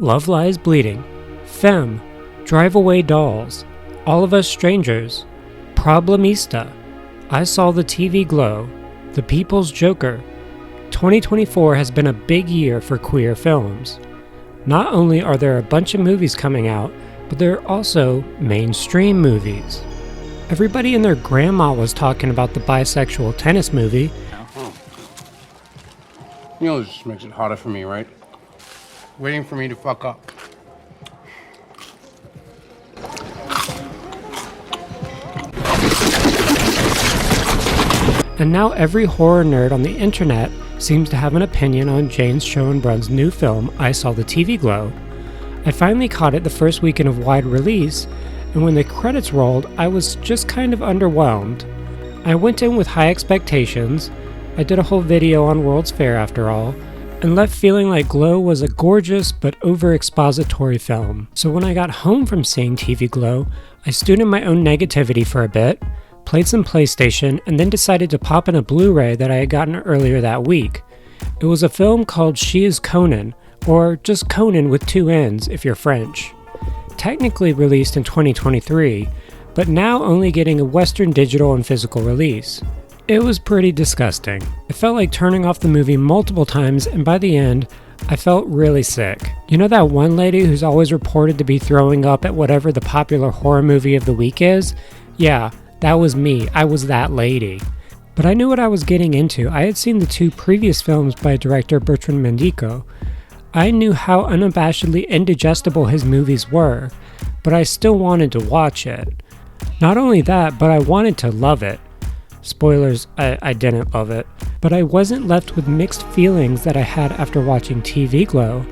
Love Lies Bleeding, Femme, Drive Away Dolls, All of Us Strangers, Problemista, I Saw the TV Glow, The People's Joker. 2024 has been a big year for queer films. Not only are there a bunch of movies coming out, but there are also mainstream movies. Everybody and their grandma was talking about the bisexual tennis movie. You know, this just makes it harder for me, right? Waiting for me to fuck up. And now every horror nerd on the internet seems to have an opinion on James Schoenbrun's new film, I Saw the TV Glow. I finally caught it the first weekend of wide release, and when the credits rolled, I was just kind of underwhelmed. I went in with high expectations, I did a whole video on World's Fair after all, and left feeling like Glow was a gorgeous but over-expository film. So when I got home from seeing TV Glow, I stewed in my own negativity for a bit, played some PlayStation, and then decided to pop in a Blu-ray that I had gotten earlier that week. It was a film called She is Conann, or just Conan with two N's if you're French. Technically released in 2023, but now only getting a Western digital and physical release. It was pretty disgusting. I felt like turning off the movie multiple times, and by the end, I felt really sick. You know that one lady who's always reported to be throwing up at whatever the popular horror movie of the week is? Yeah, that was me. I was that lady. But I knew what I was getting into. I had seen the two previous films by director Bertrand Mandico. I knew how unabashedly indigestible his movies were, but I still wanted to watch it. Not only that, but I wanted to love it. Spoilers, I didn't love it. But I wasn't left with mixed feelings that I had after watching TV Glow.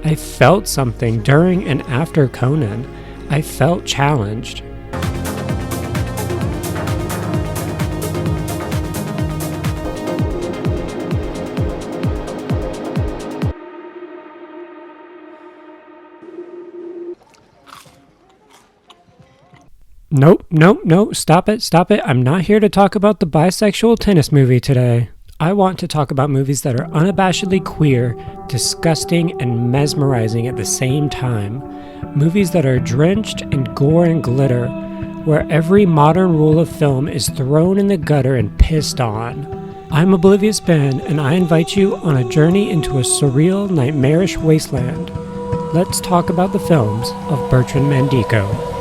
I felt something during and after Conann. I felt challenged. Nope, stop it. I'm not here to talk about the bisexual tennis movie today. I want to talk about movies that are unabashedly queer, disgusting, and mesmerizing at the same time. Movies that are drenched in gore and glitter, where every modern rule of film is thrown in the gutter and pissed on. I'm Oblivious Ben, and I invite you on a journey into a surreal, nightmarish wasteland. Let's talk about the films of Bertrand Mandico.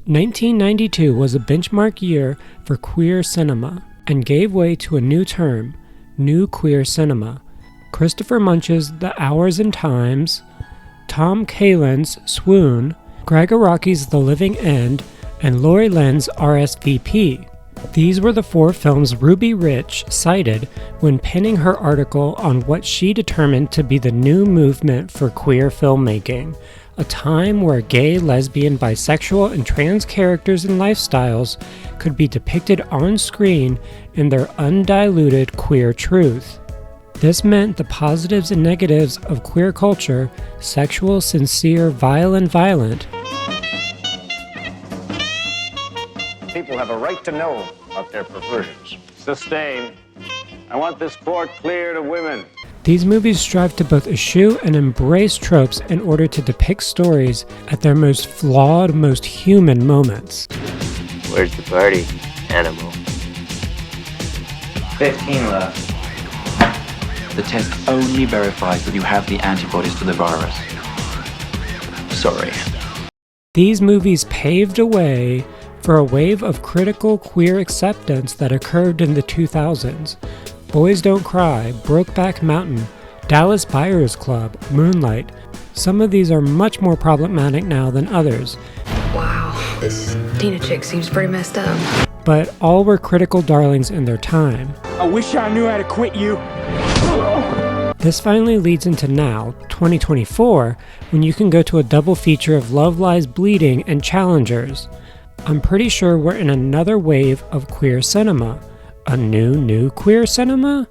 1992 was a benchmark year for queer cinema and gave way to a new term, new queer cinema. Christopher Munch's The Hours and Times, Tom Kalin's Swoon, Greg Araki's The Living End, and Lori Lynn's RSVP. These were the four films Ruby Rich cited when penning her article on what she determined to be the new movement for queer filmmaking, a time where gay, lesbian, bisexual, and trans characters and lifestyles could be depicted on screen in their undiluted queer truth. This meant the positives and negatives of queer culture, sexual, sincere, vile, and violent. People have a right to know about their perversions. Sustained. I want this court clear to women. These movies strive to both eschew and embrace tropes in order to depict stories at their most flawed, most human moments. Where's the party, animal? 15 left. The test only verifies that you have the antibodies to the virus. Sorry. These movies paved a way for a wave of critical queer acceptance that occurred in the 2000s. Boys Don't Cry, Brokeback Mountain, Dallas Buyers Club, Moonlight. Some of these are much more problematic now than others. Wow, this Tina chick seems pretty messed up. But all were critical darlings in their time. I wish I knew how to quit you. This finally leads into now, 2024, when you can go to a double feature of Love Lies Bleeding and Challengers. I'm pretty sure we're in another wave of queer cinema. A new queer cinema?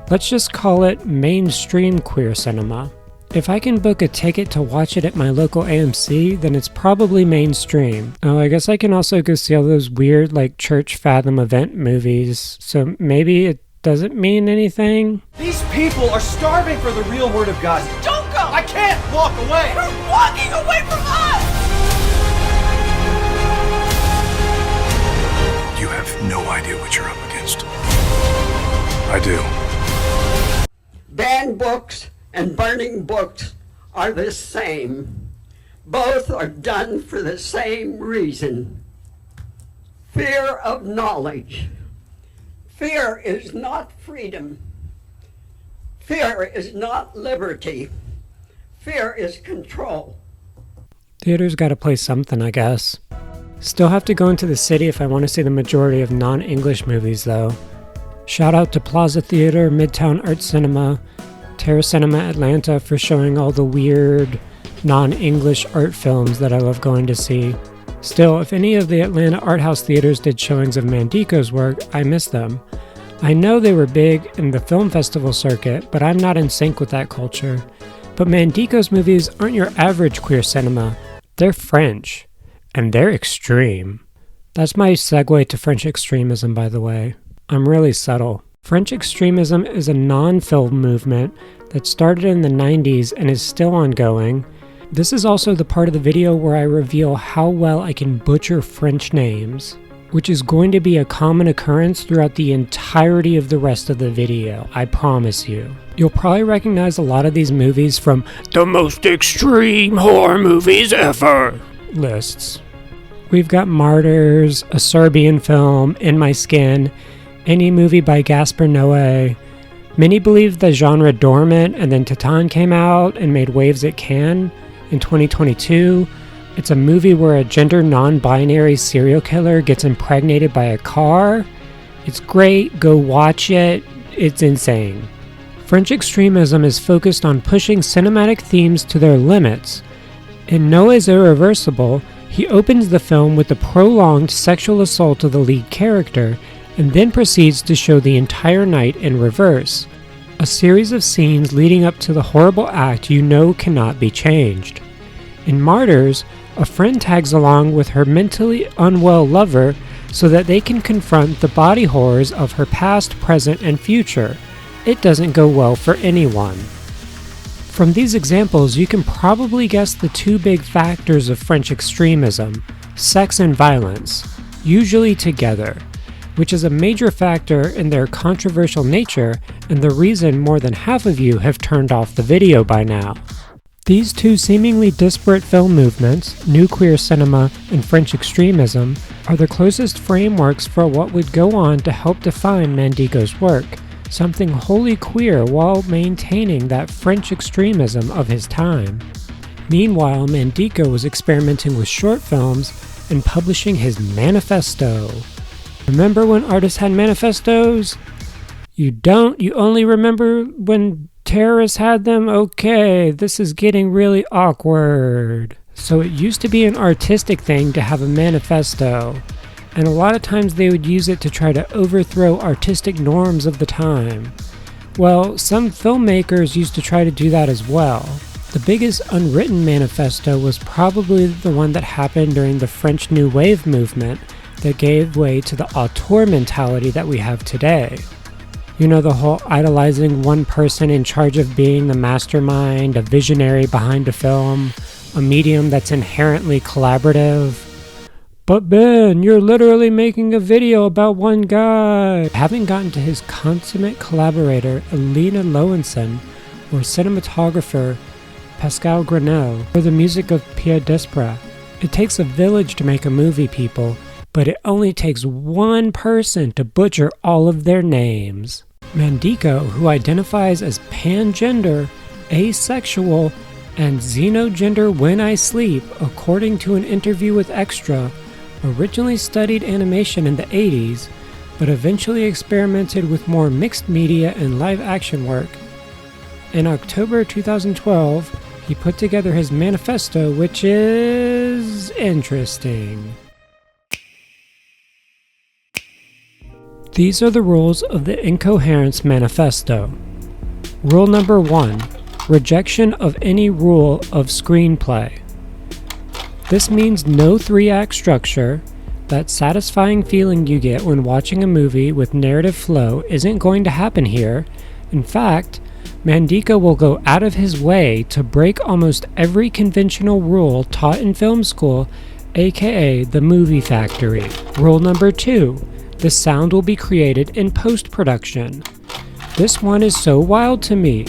Let's just call it mainstream queer cinema. If I can book a ticket to watch it at my local AMC, then it's probably mainstream. Oh, I guess I can also go see all those weird, Church Fathom event movies, so maybe it doesn't mean anything. These people are starving for the real word of God. Don't go! I can't walk away! You're walking away from us! You have no idea what you're up against. I do. Banned books and burning books are the same. Both are done for the same reason. Fear of knowledge. Fear is not freedom. Fear is not liberty. Fear is control. Theater's gotta play something, I guess. Still have to go into the city if I want to see the majority of non-English movies, though. Shout out to Plaza Theater, Midtown Art Cinema, Terra Cinema Atlanta for showing all the weird non-English art films that I love going to see. Still, if any of the Atlanta art house theaters did showings of Mandico's work, I miss them. I know they were big in the film festival circuit, but I'm not in sync with that culture. But Mandico's movies aren't your average queer cinema. They're French. And they're extreme. That's my segue to French extremism, by the way. I'm really subtle. French extremism is a non-film movement that started in the 90s and is still ongoing. This is also the part of the video where I reveal how well I can butcher French names, which is going to be a common occurrence throughout the entirety of the rest of the video, I promise you. You'll probably recognize a lot of these movies from the most extreme horror movies ever lists. We've got Martyrs, a Serbian film, In My Skin, any movie by Gaspar Noé. Many believe the genre dormant, and then Titan came out and made waves at Cannes in 2022. It's a movie where a gender non-binary serial killer gets impregnated by a car. It's great, go watch it, it's insane. French extremism is focused on pushing cinematic themes to their limits. In Noé's Irreversible, he opens the film with the prolonged sexual assault of the lead character and then proceeds to show the entire night in reverse, a series of scenes leading up to the horrible act you know cannot be changed. In Martyrs, a friend tags along with her mentally unwell lover so that they can confront the body horrors of her past, present, and future. It doesn't go well for anyone. From these examples, you can probably guess the two big factors of French extremism, sex and violence, usually together, which is a major factor in their controversial nature and the reason more than half of you have turned off the video by now. These two seemingly disparate film movements, New Queer Cinema and French Extremism, are the closest frameworks for what would go on to help define Mandico's work, something wholly queer while maintaining that French extremism of his time. Meanwhile, Mandico was experimenting with short films and publishing his Manifesto. Remember when artists had manifestos? You don't? You only remember when terrorists had them? Okay, this is getting really awkward. So it used to be an artistic thing to have a manifesto, and a lot of times they would use it to try to overthrow artistic norms of the time. Well, some filmmakers used to try to do that as well. The biggest unwritten manifesto was probably the one that happened during the French New Wave movement that gave way to the auteur mentality that we have today. You know, the whole idolizing one person in charge of being the mastermind, a visionary behind a film, a medium that's inherently collaborative. But Ben, you're literally making a video about one guy. Having gotten to his consummate collaborator, Elena Lowenson, or cinematographer, Pascal Grenelle, or the music of Pierre Desprez. It takes a village to make a movie, people, but it only takes one person to butcher all of their names. Mandico, who identifies as pangender, asexual, and xenogender when I sleep, according to an interview with Extra, originally studied animation in the 80s, but eventually experimented with more mixed media and live action work. In October 2012, he put together his manifesto, which is interesting. These are the rules of the Incoherence Manifesto. Rule number 1, rejection of any rule of screenplay. This means no 3-act structure. That satisfying feeling you get when watching a movie with narrative flow isn't going to happen here. In fact, Mandico will go out of his way to break almost every conventional rule taught in film school, aka the movie factory. Rule number 2, the sound will be created in post-production. This one is so wild to me,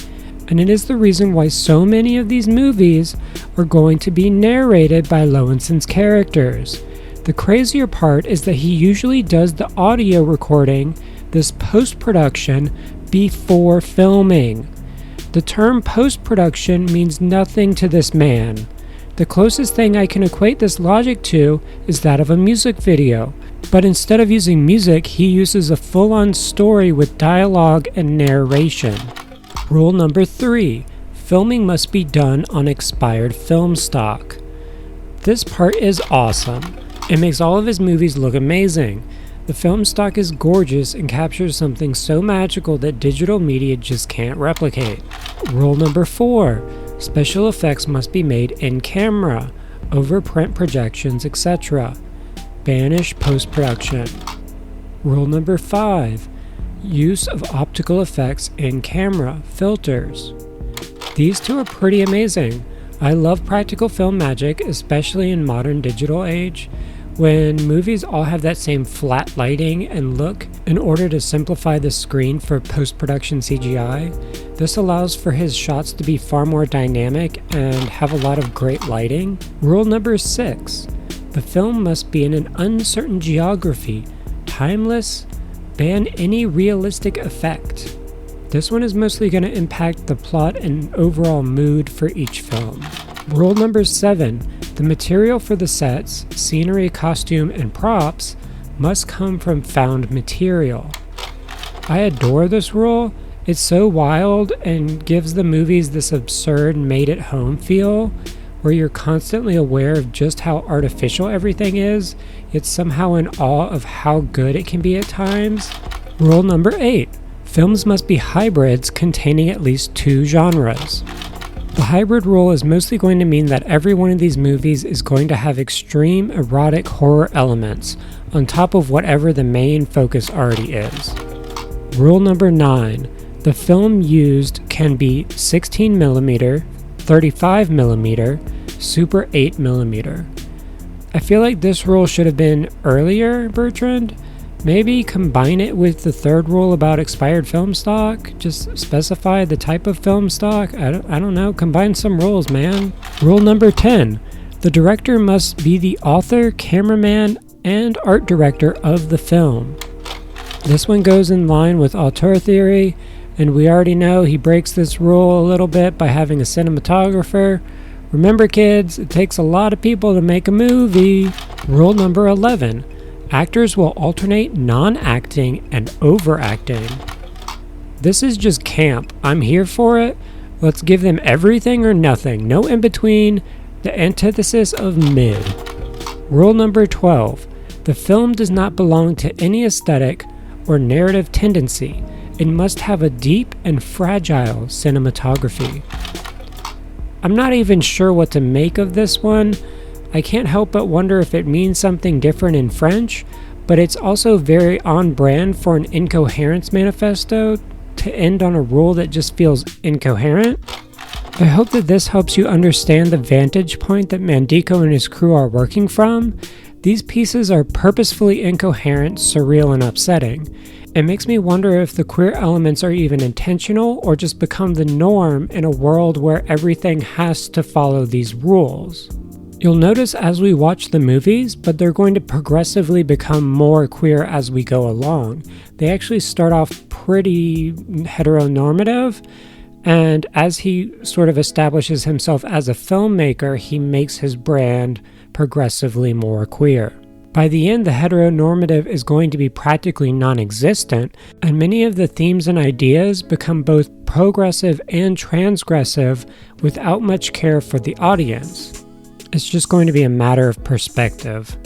and it is the reason why so many of these movies are going to be narrated by Lowenson's characters. The crazier part is that he usually does the audio recording, this post-production, before filming. The term post-production means nothing to this man. The closest thing I can equate this logic to is that of a music video, but instead of using music, he uses a full-on story with dialogue and narration. Rule number 3, filming must be done on expired film stock. This part is awesome. It makes all of his movies look amazing. The film stock is gorgeous and captures something so magical that digital media just can't replicate. Rule number 4, special effects must be made in camera, over print projections, etc. Banish post-production. Rule number 5, use of optical effects in camera, filters. These two are pretty amazing. I love practical film magic, especially in modern digital age, when movies all have that same flat lighting and look in order to simplify the screen for post-production CGI. This allows for his shots to be far more dynamic and have a lot of great lighting. Rule number 6, the film must be in an uncertain geography, timeless, ban any realistic effect. This one is mostly going to impact the plot and overall mood for each film. Rule number 7, the material for the sets, scenery, costume, and props must come from found material. I adore this rule. It's so wild and gives the movies this absurd made-at-home feel, where you're constantly aware of just how artificial everything is, yet somehow in awe of how good it can be at times. Rule number 8, films must be hybrids containing at least 2 genres. The hybrid rule is mostly going to mean that every one of these movies is going to have extreme erotic horror elements on top of whatever the main focus already is. Rule number 9, the film used can be 16mm, 35mm, Super 8mm. I feel like this rule should have been earlier, Bertrand. Maybe combine it with the third rule about expired film stock. Just specify the type of film stock. I don't know. Combine some rules, man. Rule number 10. The director must be the author, cameraman, and art director of the film. This one goes in line with auteur theory, and we already know he breaks this rule a little bit by having a cinematographer. Remember, kids, it takes a lot of people to make a movie. Rule number 11. Actors will alternate non-acting and overacting. This is just camp. I'm here for it. Let's give them everything or nothing. No in between. The antithesis of mid. Rule number 12. The film does not belong to any aesthetic or narrative tendency. It must have a deep and fragile cinematography. I'm not even sure what to make of this one. I can't help but wonder if it means something different in French, but it's also very on brand for an Incoherence manifesto to end on a rule that just feels incoherent. I hope that this helps you understand the vantage point that Mandico and his crew are working from. These pieces are purposefully incoherent, surreal, and upsetting. It makes me wonder if the queer elements are even intentional or just become the norm in a world where everything has to follow these rules. You'll notice as we watch the movies, but they're going to progressively become more queer as we go along. They actually start off pretty heteronormative, and as he sort of establishes himself as a filmmaker, he makes his brand progressively more queer. By the end, the heteronormative is going to be practically non-existent, and many of the themes and ideas become both progressive and transgressive without much care for the audience. It's just going to be a matter of perspective.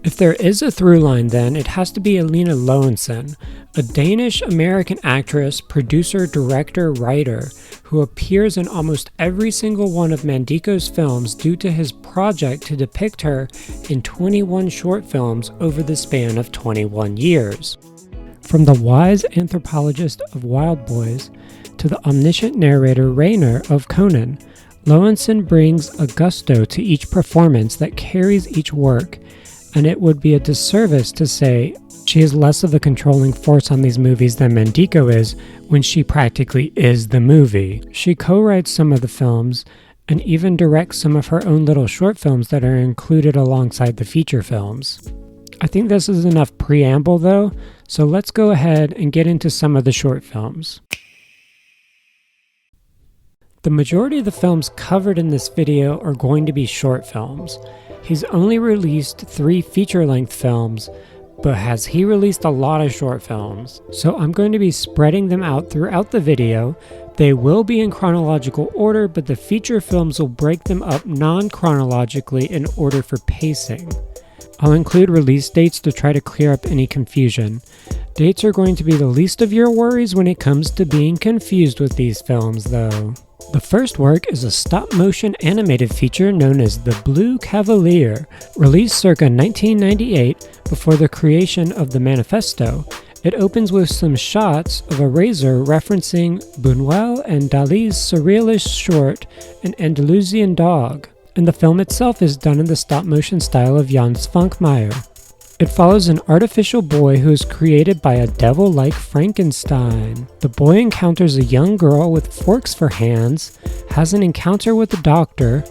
If there is a through line, then it has to be Alina Lowenson, a Danish-American actress, producer, director, writer, who appears in almost every single one of Mandico's films due to his project to depict her in 21 short films over the span of 21 years. From the wise anthropologist of Wild Boys to the omniscient narrator Rainer of Conann, Lowenson brings a gusto to each performance that carries each work, and it would be a disservice to say she is less of a controlling force on these movies than Mandico is when she practically is the movie. She co-writes some of the films and even directs some of her own little short films that are included alongside the feature films. I think this is enough preamble though, so let's go ahead and get into some of the short films. The majority of the films covered in this video are going to be short films. He's only released 3 feature-length films, but has he released a lot of short films? So I'm going to be spreading them out throughout the video. They will be in chronological order, but the feature films will break them up non-chronologically in order for pacing. I'll include release dates to try to clear up any confusion. Dates are going to be the least of your worries when it comes to being confused with these films, though. The first work is a stop-motion animated feature known as The Blue Cavalier, released circa 1998 before the creation of the Manifesto. It opens with some shots of a razor referencing Buñuel and Dali's surrealist short An Andalusian Dog, and the film itself is done in the stop-motion style of Jan Svankmajer. It follows an artificial boy who is created by a devil-like Frankenstein. The boy encounters a young girl with forks for hands, has an encounter with the doctor,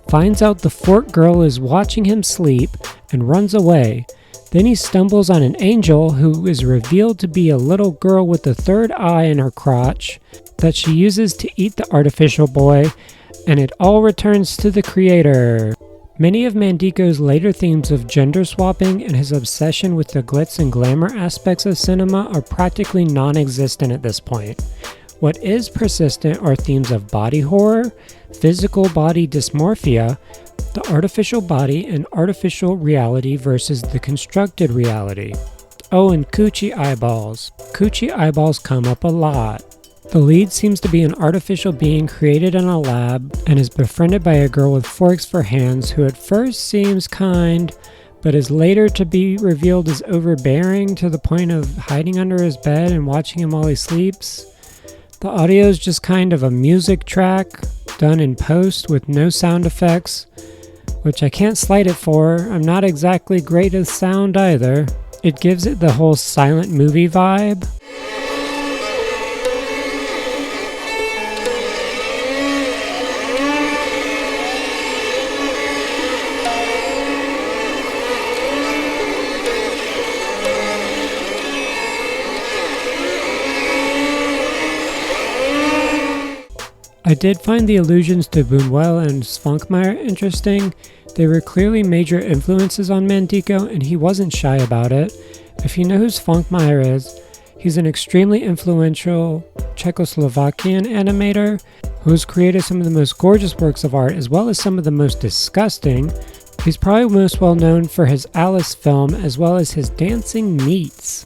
finds out the fork girl is watching him sleep, and runs away. Then he stumbles on an angel who is revealed to be a little girl with a third eye in her crotch that she uses to eat the artificial boy, and it all returns to the creator. Many of Mandico's later themes of gender swapping and his obsession with the glitz and glamour aspects of cinema are practically non-existent at this point. What is persistent are themes of body horror, physical body dysmorphia, the artificial body, and artificial reality versus the constructed reality. Oh, and coochie eyeballs. Coochie eyeballs come up a lot. The lead seems to be an artificial being created in a lab and is befriended by a girl with forks for hands who at first seems kind, but is later to be revealed as overbearing to the point of hiding under his bed and watching him while he sleeps. The audio is just kind of a music track done in post with no sound effects, which I can't slight it for. I'm not exactly great at sound either. It gives it the whole silent movie vibe. I did find the allusions to Buñuel and Svankmajer interesting. They were clearly major influences on Mandico, and he wasn't shy about it. If you know who Svankmajer is, he's an extremely influential Czechoslovakian animator who has created some of the most gorgeous works of art as well as some of the most disgusting. He's probably most well known for his Alice film as well as his Dancing Meats.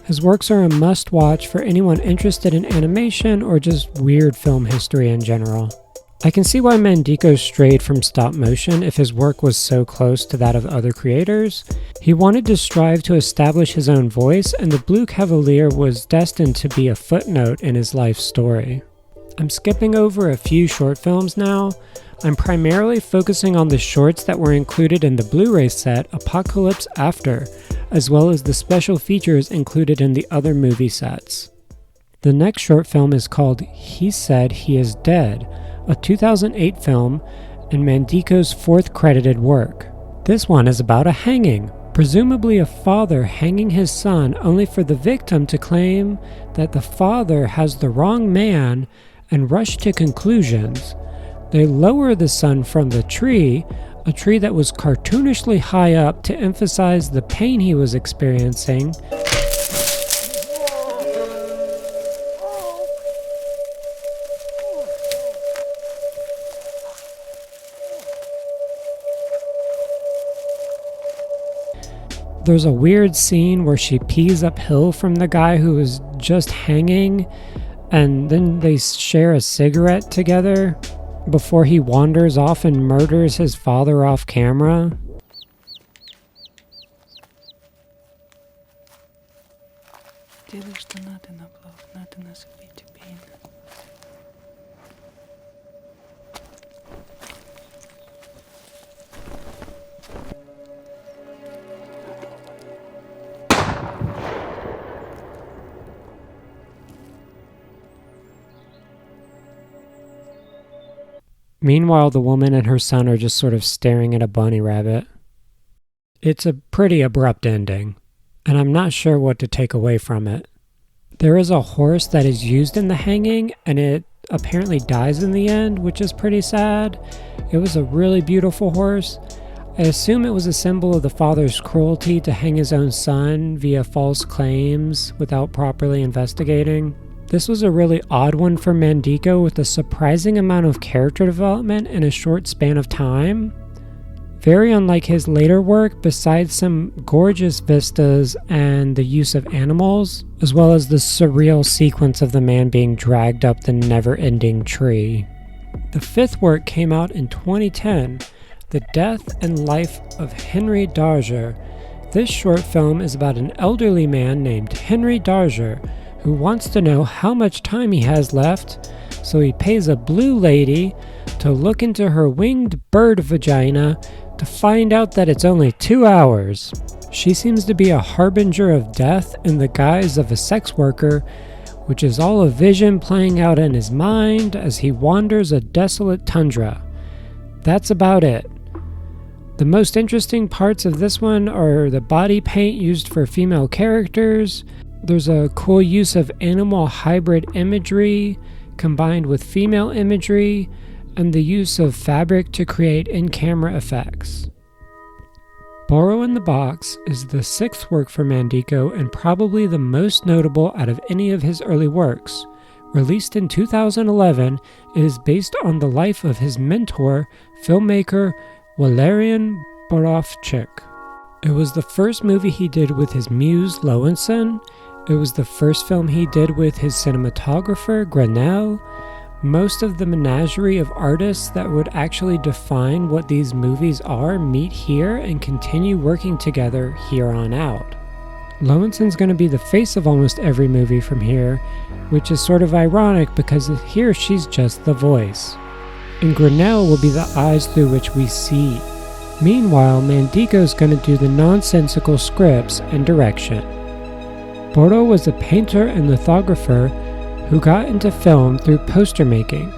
His works are a must-watch for anyone interested in animation or just weird film history in general. I can see why Mandico strayed from stop motion if his work was so close to that of other creators. He wanted to strive to establish his own voice, and the Blue Cavalier was destined to be a footnote in his life story. I'm skipping over a few short films now. I'm primarily focusing on the shorts that were included in the Blu-ray set Apocalypse After, as well as the special features included in the other movie sets. The next short film is called He Said He Is Dead, a 2008 film and Mandico's fourth credited work. This one is about a hanging, presumably a father hanging his son only for the victim to claim that the father has the wrong man and rush to conclusions. They lower the son from the tree, a tree that was cartoonishly high up to emphasize the pain he was experiencing. There's a weird scene where she pees uphill from the guy who is just hanging, and then they share a cigarette together before he wanders off and murders his father off camera. Meanwhile, the woman and her son are just sort of staring at a bunny rabbit. It's a pretty abrupt ending, and I'm not sure what to take away from it. There is a horse that is used in the hanging, and it apparently dies in the end, which is pretty sad. It was a really beautiful horse. I assume it was a symbol of the father's cruelty to hang his own son via false claims without properly investigating. This was a really odd one for Mandico with a surprising amount of character development in a short span of time. Very unlike his later work, besides some gorgeous vistas and the use of animals, as well as the surreal sequence of the man being dragged up the never-ending tree. The fifth work came out in 2010, The Death and Life of Henry Darger. This short film is about an elderly man named Henry Darger who wants to know how much time he has left, so he pays a blue lady to look into her winged bird vagina to find out that it's only 2 hours. She seems to be a harbinger of death in the guise of a sex worker, which is all a vision playing out in his mind as he wanders a desolate tundra. That's about it. The most interesting parts of this one are the body paint used for female characters. There's a cool use of animal hybrid imagery combined with female imagery, and the use of fabric to create in-camera effects. Borrow in the Box is the sixth work for Mandico and probably the most notable out of any of his early works, Released in 2011, it is based on the life of his mentor, filmmaker Walerian Borowczyk. It was the first movie he did with his muse Lowenson. It was the first film he did with his cinematographer Grenell. Most of the menagerie of artists that would actually define what these movies are meet here and continue working together here on out. Lowenson's going to be the face of almost every movie from here, which is sort of ironic because here she's just the voice. And Grenell will be the eyes through which we see. Meanwhile, Mandico's going to do the nonsensical scripts and direction. Boro was a painter and lithographer who got into film through poster making,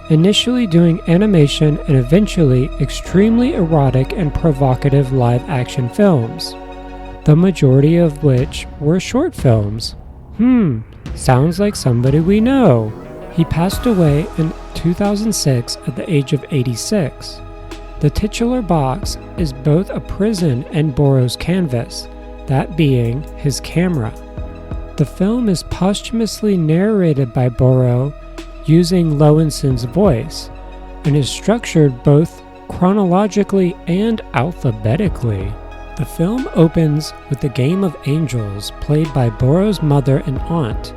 initially doing animation and eventually extremely erotic and provocative live-action films, the majority of which were short films. Sounds like somebody we know. He passed away in 2006 at the age of 86. The titular box is both a prison and Boro's canvas, that being his camera. The film is posthumously narrated by Boro using Lowenson's voice and is structured both chronologically and alphabetically. The film opens with the game of angels played by Boro's mother and aunt.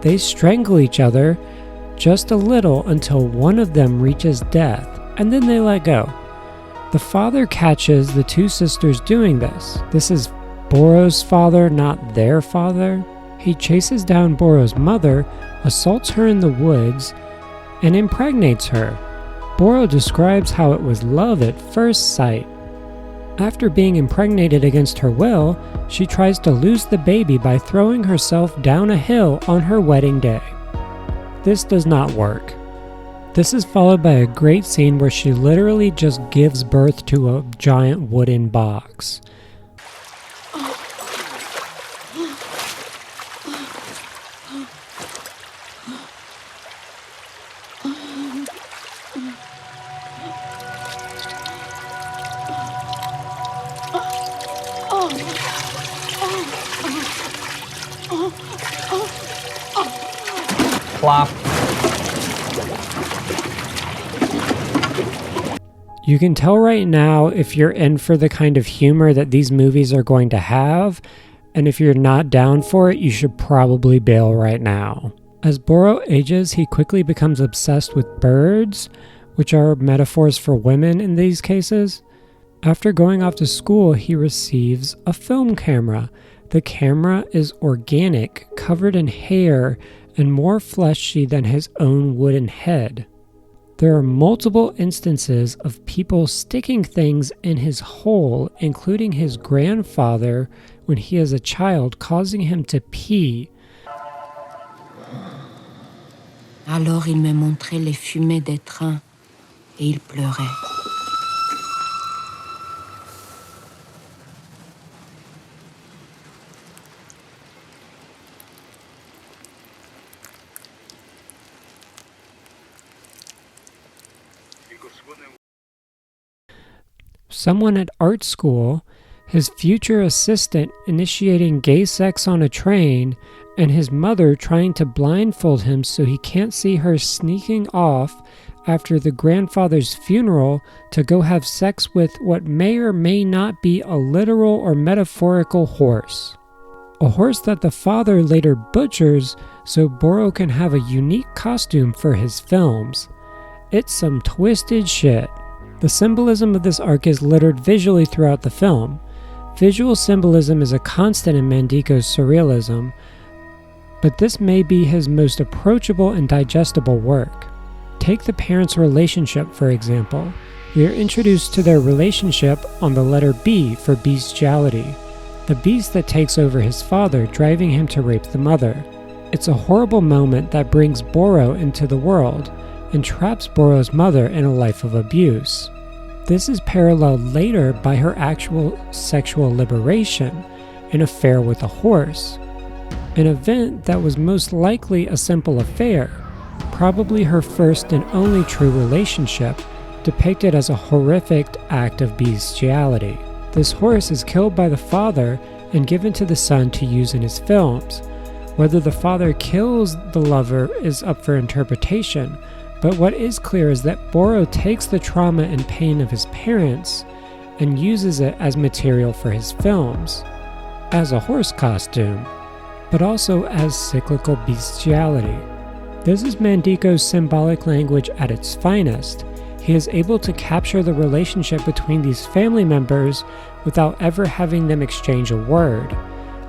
They strangle each other just a little until one of them reaches death, and then they let go. The father catches the two sisters doing this. This is Boro's father, not their father. He chases down Boro's mother, assaults her in the woods, and impregnates her. Boro describes how it was love at first sight. After being impregnated against her will, she tries to lose the baby by throwing herself down a hill on her wedding day. This does not work. This is followed by a great scene where she literally just gives birth to a giant wooden box. Plop. You can tell right now if you're in for the kind of humor that these movies are going to have, and if you're not down for it, you should probably bail right now. As Boro ages, he quickly becomes obsessed with birds, which are metaphors for women in these cases. After going off to school, he receives a film camera. The camera is organic, covered in hair, and more fleshy than his own wooden head. There are multiple instances of people sticking things in his hole, including his grandfather when he is a child, causing him to pee. Alors il me montrait les fumées des trains et il pleurait. Someone at art school, his future assistant initiating gay sex on a train, and his mother trying to blindfold him so he can't see her sneaking off after the grandfather's funeral to go have sex with what may or may not be a literal or metaphorical horse. A horse that the father later butchers so Boro can have a unique costume for his films. It's some twisted shit. The symbolism of this arc is littered visually throughout the film. Visual symbolism is a constant in Mandico's surrealism, but this may be his most approachable and digestible work. Take the parents' relationship, for example. We are introduced to their relationship on the letter B for bestiality, the beast that takes over his father, driving him to rape the mother. It's a horrible moment that brings Boro into the world and traps Boro's mother in a life of abuse. This is paralleled later by her actual sexual liberation, an affair with a horse, an event that was most likely a simple affair, probably her first and only true relationship, depicted as a horrific act of bestiality. This horse is killed by the father and given to the son to use in his films, Whether the father kills the lover is up for interpretation, but what is clear is that Borrow takes the trauma and pain of his parents and uses it as material for his films, as a horse costume, but also as cyclical bestiality. This is Mandico's symbolic language at its finest. He is able to capture the relationship between these family members without ever having them exchange a word.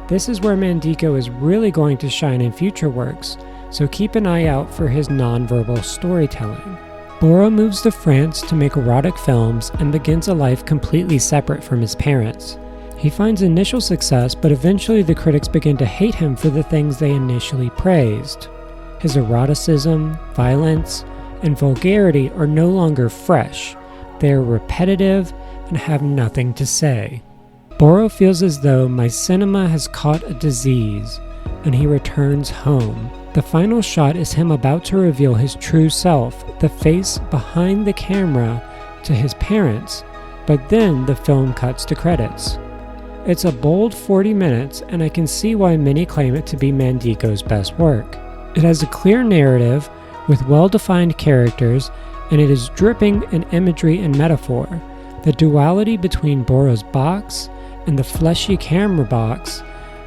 This is where Mandico is really going to shine in future works, so keep an eye out for his nonverbal storytelling. Borrow moves to France to make erotic films and begins a life completely separate from his parents. He finds initial success, but eventually the critics begin to hate him for the things they initially praised. His eroticism, violence, and vulgarity are no longer fresh. They are repetitive and have nothing to say. Borrow feels as though my cinema has caught a disease, and he returns home. The final shot is him about to reveal his true self, the face behind the camera, to his parents, but then the film cuts to credits. It's a bold 40 minutes, and I can see why many claim it to be Mandico's best work. It has a clear narrative with well-defined characters, and it is dripping in imagery and metaphor. The duality between Borrow's box and the fleshy camera box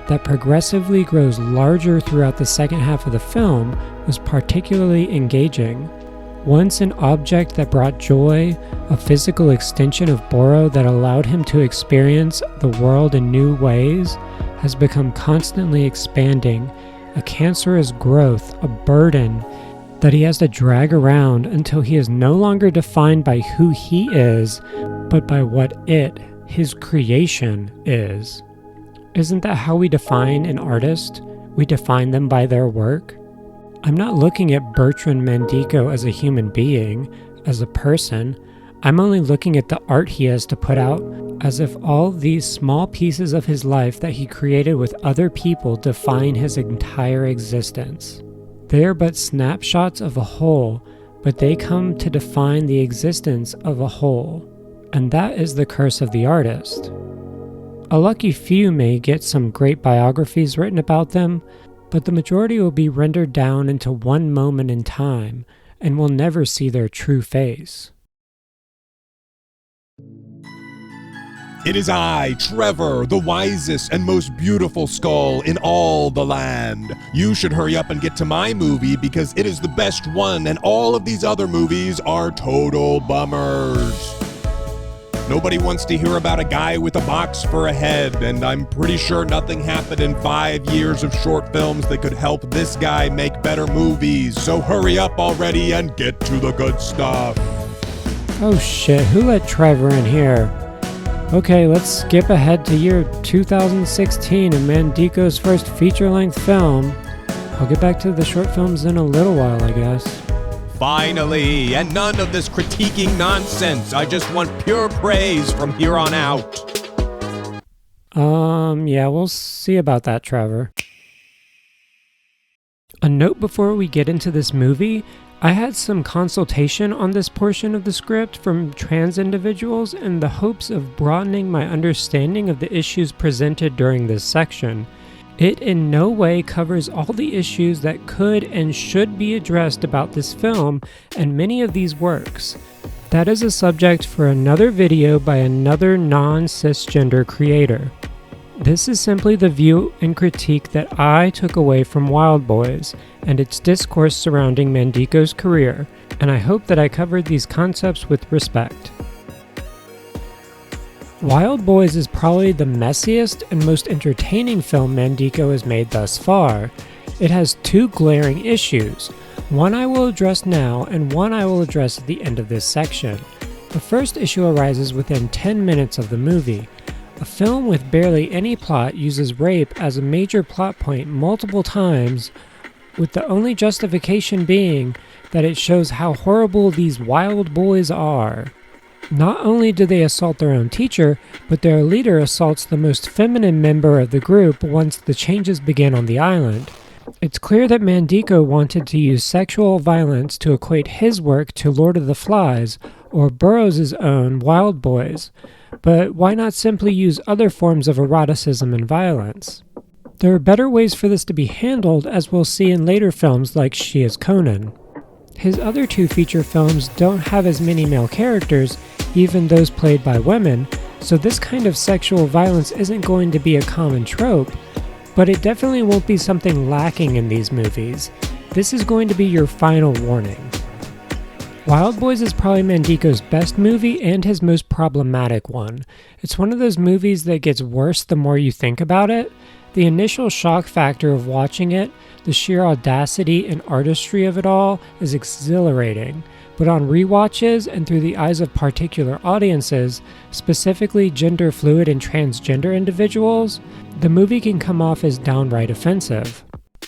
that progressively grows larger throughout the second half of the film was particularly engaging. Once an object that brought joy, a physical extension of Borrow that allowed him to experience the world in new ways, has become constantly expanding, a cancerous growth, a burden that he has to drag around until he is no longer defined by who he is, but by what it, his creation, is. Isn't that how we define an artist? We define them by their work? I'm not looking at Bertrand Mandico as a human being, as a person. I'm only looking at the art he has to put out, as if all these small pieces of his life that he created with other people define his entire existence. They are but snapshots of a whole, but they come to define the existence of a whole. And that is the curse of the artist. A lucky few may get some great biographies written about them, but the majority will be rendered down into one moment in time and will never see their true face. It is I, Trevor, the wisest and most beautiful skull in all the land. You should hurry up and get to my movie because it is the best one and all of these other movies are total bummers. Nobody wants to hear about a guy with a box for a head, and I'm pretty sure nothing happened in 5 years of short films that could help this guy make better movies. So hurry up already and get to the good stuff. Oh shit, who let Trevor in here? Okay, let's skip ahead to year 2016 and Mandico's first feature-length film. I'll get back to the short films in a little while, I guess. Finally, and none of this critiquing nonsense. I just want pure praise from here on out. Yeah, we'll see about that, Trevor. A note before we get into this movie, I had some consultation on this portion of the script from trans individuals in the hopes of broadening my understanding of the issues presented during this section. It in no way covers all the issues that could and should be addressed about this film and many of these works. That is a subject for another video by another non-cisgender creator. This is simply the view and critique that I took away from Wild Boys and its discourse surrounding Mandico's career, and I hope that I covered these concepts with respect. Wild Boys is probably the messiest and most entertaining film Mandico has made thus far. It has two glaring issues. One I will address now and one I will address at the end of this section. The first issue arises within 10 minutes of the movie. A film with barely any plot uses rape as a major plot point multiple times, with the only justification being that it shows how horrible these wild boys are. Not only do they assault their own teacher, but their leader assaults the most feminine member of the group once the changes begin on the island. It's clear that Mandico wanted to use sexual violence to equate his work to Lord of the Flies or Burroughs' own Wild Boys, but why not simply use other forms of eroticism and violence? There are better ways for this to be handled, as we'll see in later films like She is Conann. His other two feature films don't have as many male characters, even those played by women, so this kind of sexual violence isn't going to be a common trope, but it definitely won't be something lacking in these movies. This is going to be your final warning. Wild Boys is probably Mandico's best movie and his most problematic one. It's one of those movies that gets worse the more you think about it. The initial shock factor of watching it, the sheer audacity and artistry of it all, is exhilarating. But on rewatches and through the eyes of particular audiences, specifically gender fluid and transgender individuals, the movie can come off as downright offensive.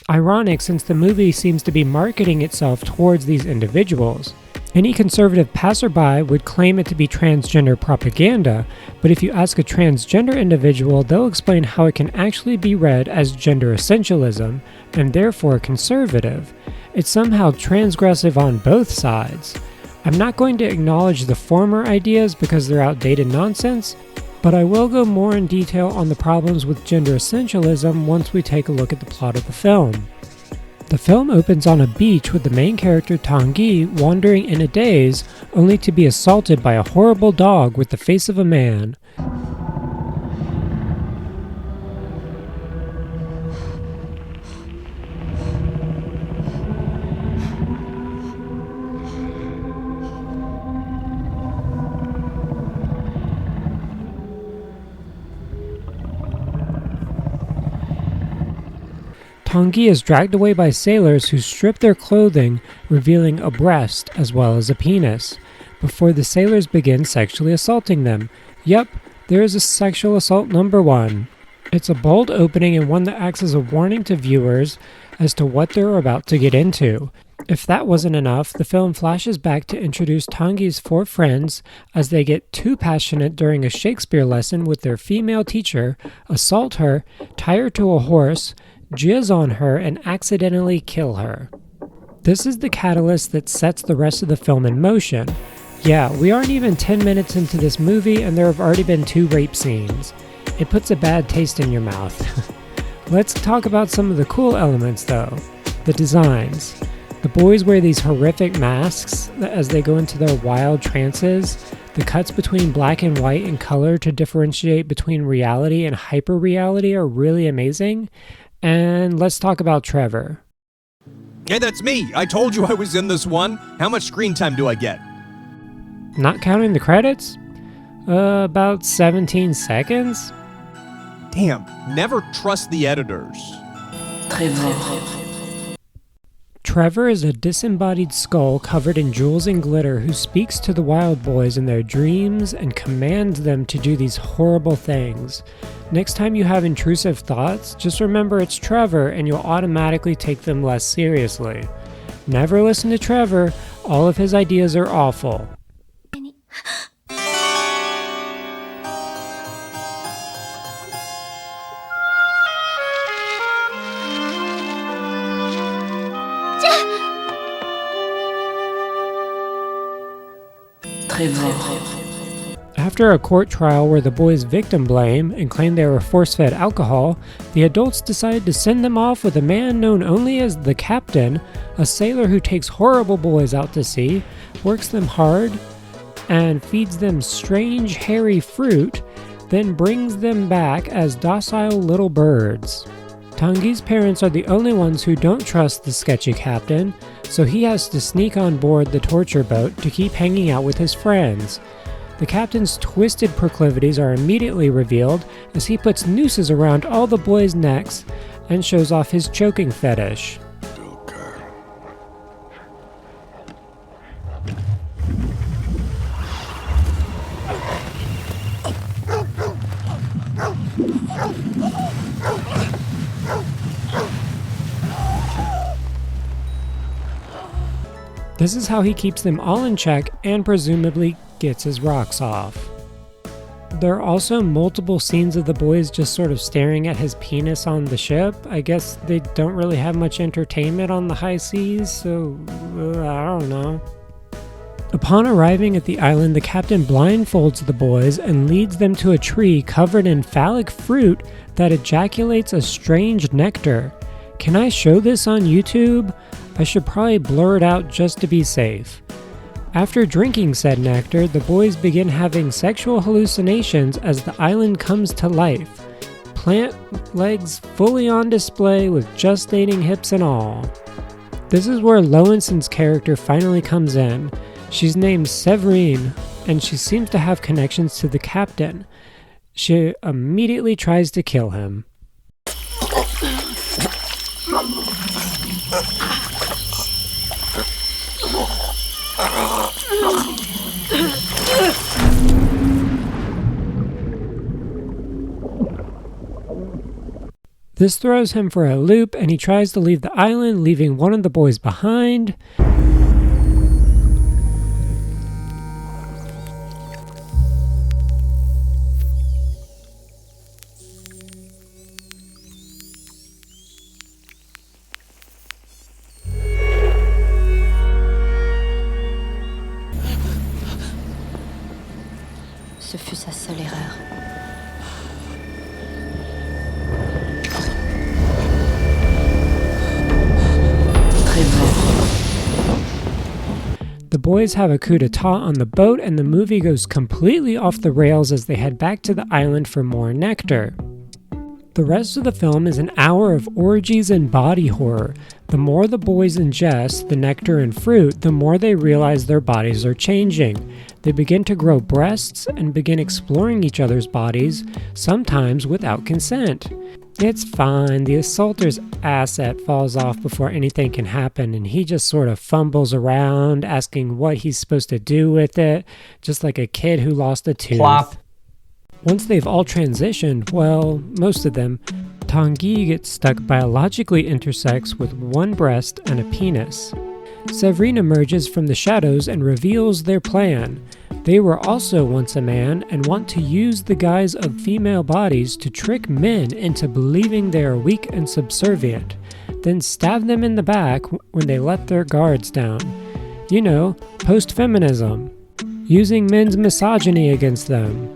Ironic, since the movie seems to be marketing itself towards these individuals. Any conservative passerby would claim it to be transgender propaganda, but if you ask a transgender individual, they'll explain how it can actually be read as gender essentialism, and therefore conservative. It's somehow transgressive on both sides. I'm not going to acknowledge the former ideas because they're outdated nonsense, but I will go more in detail on the problems with gender essentialism once we take a look at the plot of the film. The film opens on a beach with the main character Tanguy wandering in a daze, only to be assaulted by a horrible dog with the face of a man. Tanguy is dragged away by sailors who strip their clothing, revealing a breast as well as a penis, before the sailors begin sexually assaulting them. Yep, there is a sexual assault number 1. It's a bold opening and one that acts as a warning to viewers as to what they're about to get into. If that wasn't enough, the film flashes back to introduce Tanguy's 4 friends as they get too passionate during a Shakespeare lesson with their female teacher, assault her, tie her to a horse, jizz on her, and accidentally kill her. This is the catalyst that sets the rest of the film in motion. Yeah, we aren't even 10 minutes into this movie and there have already been 2 rape scenes. It puts a bad taste in your mouth. Let's talk about some of the cool elements though. The designs. The boys wear these horrific masks as they go into their wild trances. The cuts between black and white and color to differentiate between reality and hyper-reality are really amazing. And let's talk about Trevor. Hey, that's me! I told you I was in this one! How much screen time do I get? Not counting the credits? About 17 seconds? Damn, never trust the editors. Trevor is a disembodied skull covered in jewels and glitter who speaks to the Wild Boys in their dreams and commands them to do these horrible things. Next time you have intrusive thoughts, just remember it's Trevor and you'll automatically take them less seriously. Never listen to Trevor, all of his ideas are awful. After a court trial where the boys victim blame and claim they were force-fed alcohol, the adults decide to send them off with a man known only as the Captain, a sailor who takes horrible boys out to sea, works them hard, and feeds them strange hairy fruit, then brings them back as docile little birds. Tanguy's parents are the only ones who don't trust the sketchy captain, so he has to sneak on board the torture boat to keep hanging out with his friends. The captain's twisted proclivities are immediately revealed as he puts nooses around all the boys' necks and shows off his choking fetish. This is how he keeps them all in check and presumably gets his rocks off. There are also multiple scenes of the boys just sort of staring at his penis on the ship. I guess they don't really have much entertainment on the high seas, so I don't know. Upon arriving at the island, the captain blindfolds the boys and leads them to a tree covered in phallic fruit that ejaculates a strange nectar. Can I show this on YouTube? I should probably blur it out just to be safe. After drinking said nectar, the boys begin having sexual hallucinations as the island comes to life. Plant legs fully on display with gestating hips and all. This is where Lowensohn's character finally comes in. She's named Severine, and she seems to have connections to the captain. She immediately tries to kill him. This throws him for a loop, and he tries to leave the island, leaving one of the boys behind. Ce fut sa seule erreur. The boys have a coup d'etat on the boat, and the movie goes completely off the rails as they head back to the island for more nectar. The rest of the film is an hour of orgies and body horror. The more the boys ingest the nectar and fruit, the more they realize their bodies are changing. They begin to grow breasts and begin exploring each other's bodies, sometimes without consent. It's fine, the assaulter's asset falls off before anything can happen, and he just sort of fumbles around, asking what he's supposed to do with it, just like a kid who lost a tooth. Plop. Once they've all transitioned, well, most of them, Tanguy gets stuck biologically intersects with one breast and a penis. Severine emerges from the shadows and reveals their plan. They were also once a man and want to use the guise of female bodies to trick men into believing they are weak and subservient, then stab them in the back when they let their guards down. You know, post-feminism, using men's misogyny against them.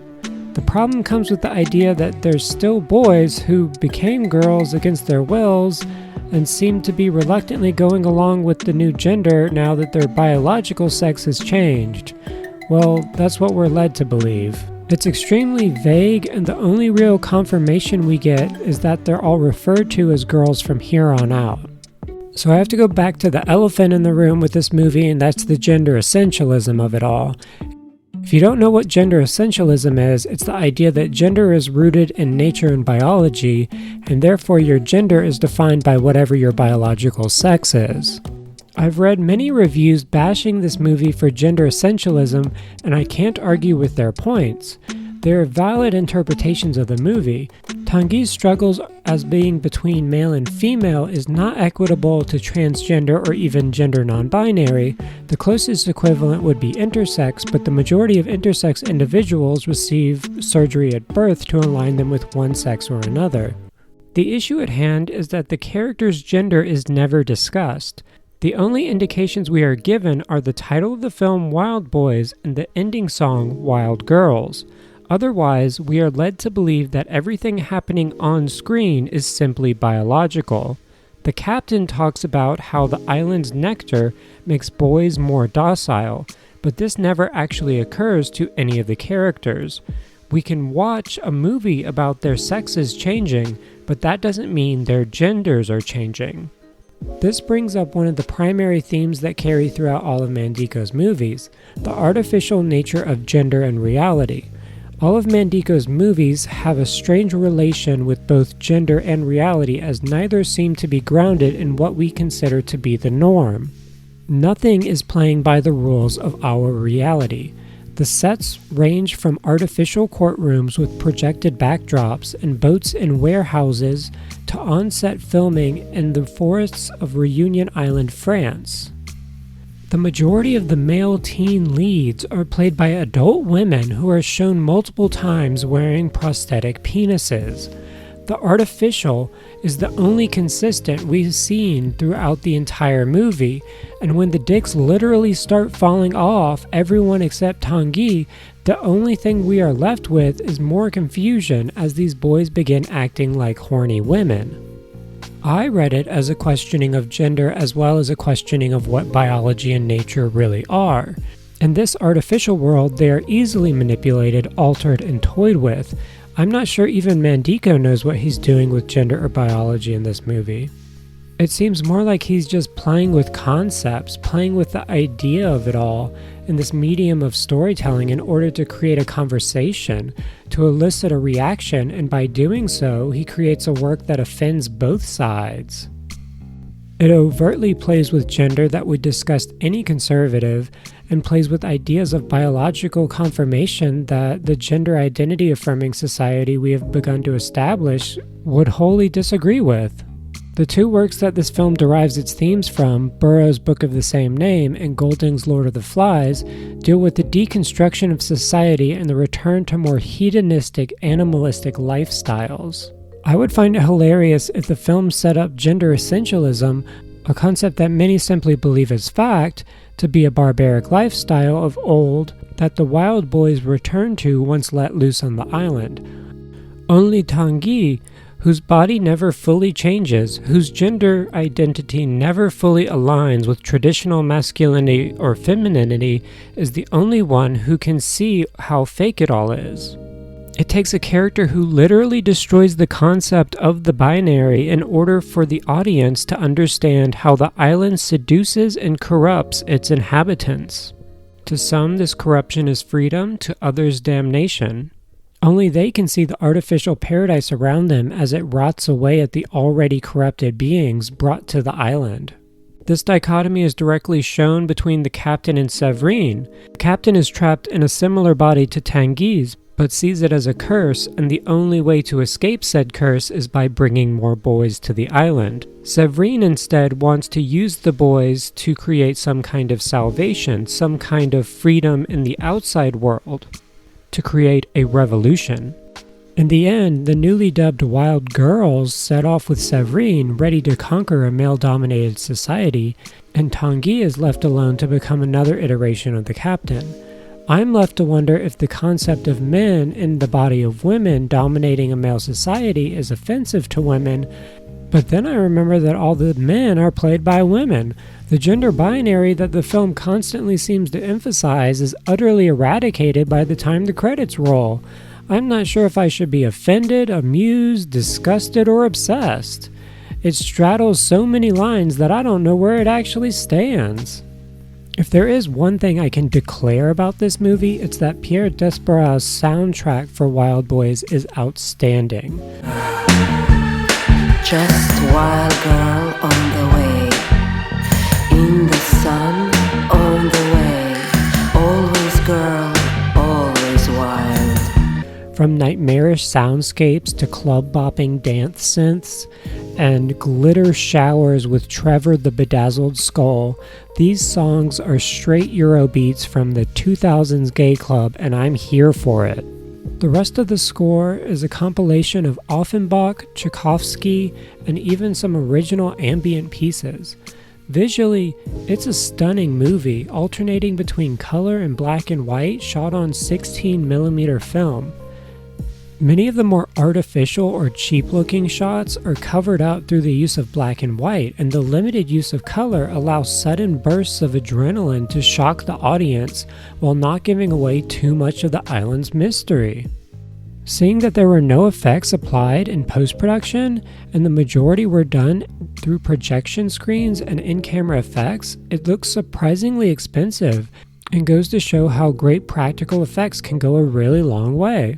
The problem comes with the idea that there's still boys who became girls against their wills and seem to be reluctantly going along with the new gender now that their biological sex has changed. Well, that's what we're led to believe. It's extremely vague, and the only real confirmation we get is that they're all referred to as girls from here on out. So I have to go back to the elephant in the room with this movie, and that's the gender essentialism of it all. If you don't know what gender essentialism is, it's the idea that gender is rooted in nature and biology, and therefore your gender is defined by whatever your biological sex is. I've read many reviews bashing this movie for gender essentialism, and I can't argue with their points. They're valid interpretations of the movie. Tanguy's struggles as being between male and female is not equitable to transgender or even gender non-binary. The closest equivalent would be intersex, but the majority of intersex individuals receive surgery at birth to align them with one sex or another. The issue at hand is that the character's gender is never discussed. The only indications we are given are the title of the film Wild Boys and the ending song Wild Girls. Otherwise, we are led to believe that everything happening on screen is simply biological. The captain talks about how the island's nectar makes boys more docile, but this never actually occurs to any of the characters. We can watch a movie about their sexes changing, but that doesn't mean their genders are changing. This brings up one of the primary themes that carry throughout all of Mandiko's movies, the artificial nature of gender and reality. All of Mandiko's movies have a strange relation with both gender and reality, as neither seem to be grounded in what we consider to be the norm. Nothing is playing by the rules of our reality. The sets range from artificial courtrooms with projected backdrops and boats in warehouses to on-set filming in the forests of Reunion Island, France. The majority of the male teen leads are played by adult women who are shown multiple times wearing prosthetic penises. The artificial is the only consistent we've seen throughout the entire movie, and when the dicks literally start falling off everyone except Tanguy, the only thing we are left with is more confusion as these boys begin acting like horny women. I read it as a questioning of gender as well as a questioning of what biology and nature really are. In this artificial world, they are easily manipulated, altered, and toyed with. I'm not sure even Mandiko knows what he's doing with gender or biology in this movie. It seems more like he's just playing with concepts, playing with the idea of it all in this medium of storytelling in order to create a conversation, to elicit a reaction, and by doing so, he creates a work that offends both sides. It overtly plays with gender that would disgust any conservative, and plays with ideas of biological confirmation that the gender identity affirming society we have begun to establish would wholly disagree with. The two works that this film derives its themes from, Burroughs' book of the same name and Golding's Lord of the Flies, deal with the deconstruction of society and the return to more hedonistic, animalistic lifestyles. I would find it hilarious if the film set up gender essentialism, a concept that many simply believe as fact, to be a barbaric lifestyle of old that the wild boys return to once let loose on the island. Only Tanguy, whose body never fully changes, whose gender identity never fully aligns with traditional masculinity or femininity, is the only one who can see how fake it all is. It takes a character who literally destroys the concept of the binary in order for the audience to understand how the island seduces and corrupts its inhabitants. To some, this corruption is freedom, to others, damnation. Only they can see the artificial paradise around them as it rots away at the already corrupted beings brought to the island. This dichotomy is directly shown between the captain and Séverine. The captain is trapped in a similar body to Tanguy's, but sees it as a curse, and the only way to escape said curse is by bringing more boys to the island. Séverine instead wants to use the boys to create some kind of salvation, some kind of freedom in the outside world, to create a revolution. In the end, the newly dubbed Wild Girls set off with Séverine ready to conquer a male-dominated society, and Tanguy is left alone to become another iteration of the captain. I'm left to wonder if the concept of men in the body of women dominating a male society is offensive to women, but then I remember that all the men are played by women. The gender binary that the film constantly seems to emphasize is utterly eradicated by the time the credits roll. I'm not sure if I should be offended, amused, disgusted, or obsessed. It straddles so many lines that I don't know where it actually stands. If there is one thing I can declare about this movie, it's that Pierre Desperat's soundtrack for Wild Boys is outstanding. Just wild girl on the way, in the sun, on the way, always girl, always wild. From nightmarish soundscapes to club bopping dance synths and glitter showers with Trevor the Bedazzled Skull, these songs are straight Eurobeats from the 2000s gay club, and I'm here for it. The rest of the score is a compilation of Offenbach, Tchaikovsky, and even some original ambient pieces. Visually, it's a stunning movie, alternating between color and black and white, shot on 16mm film. Many of the more artificial or cheap-looking shots are covered up through the use of black and white, and the limited use of color allows sudden bursts of adrenaline to shock the audience while not giving away too much of the island's mystery. Seeing that there were no effects applied in post-production, and the majority were done through projection screens and in-camera effects, it looks surprisingly expensive and goes to show how great practical effects can go a really long way.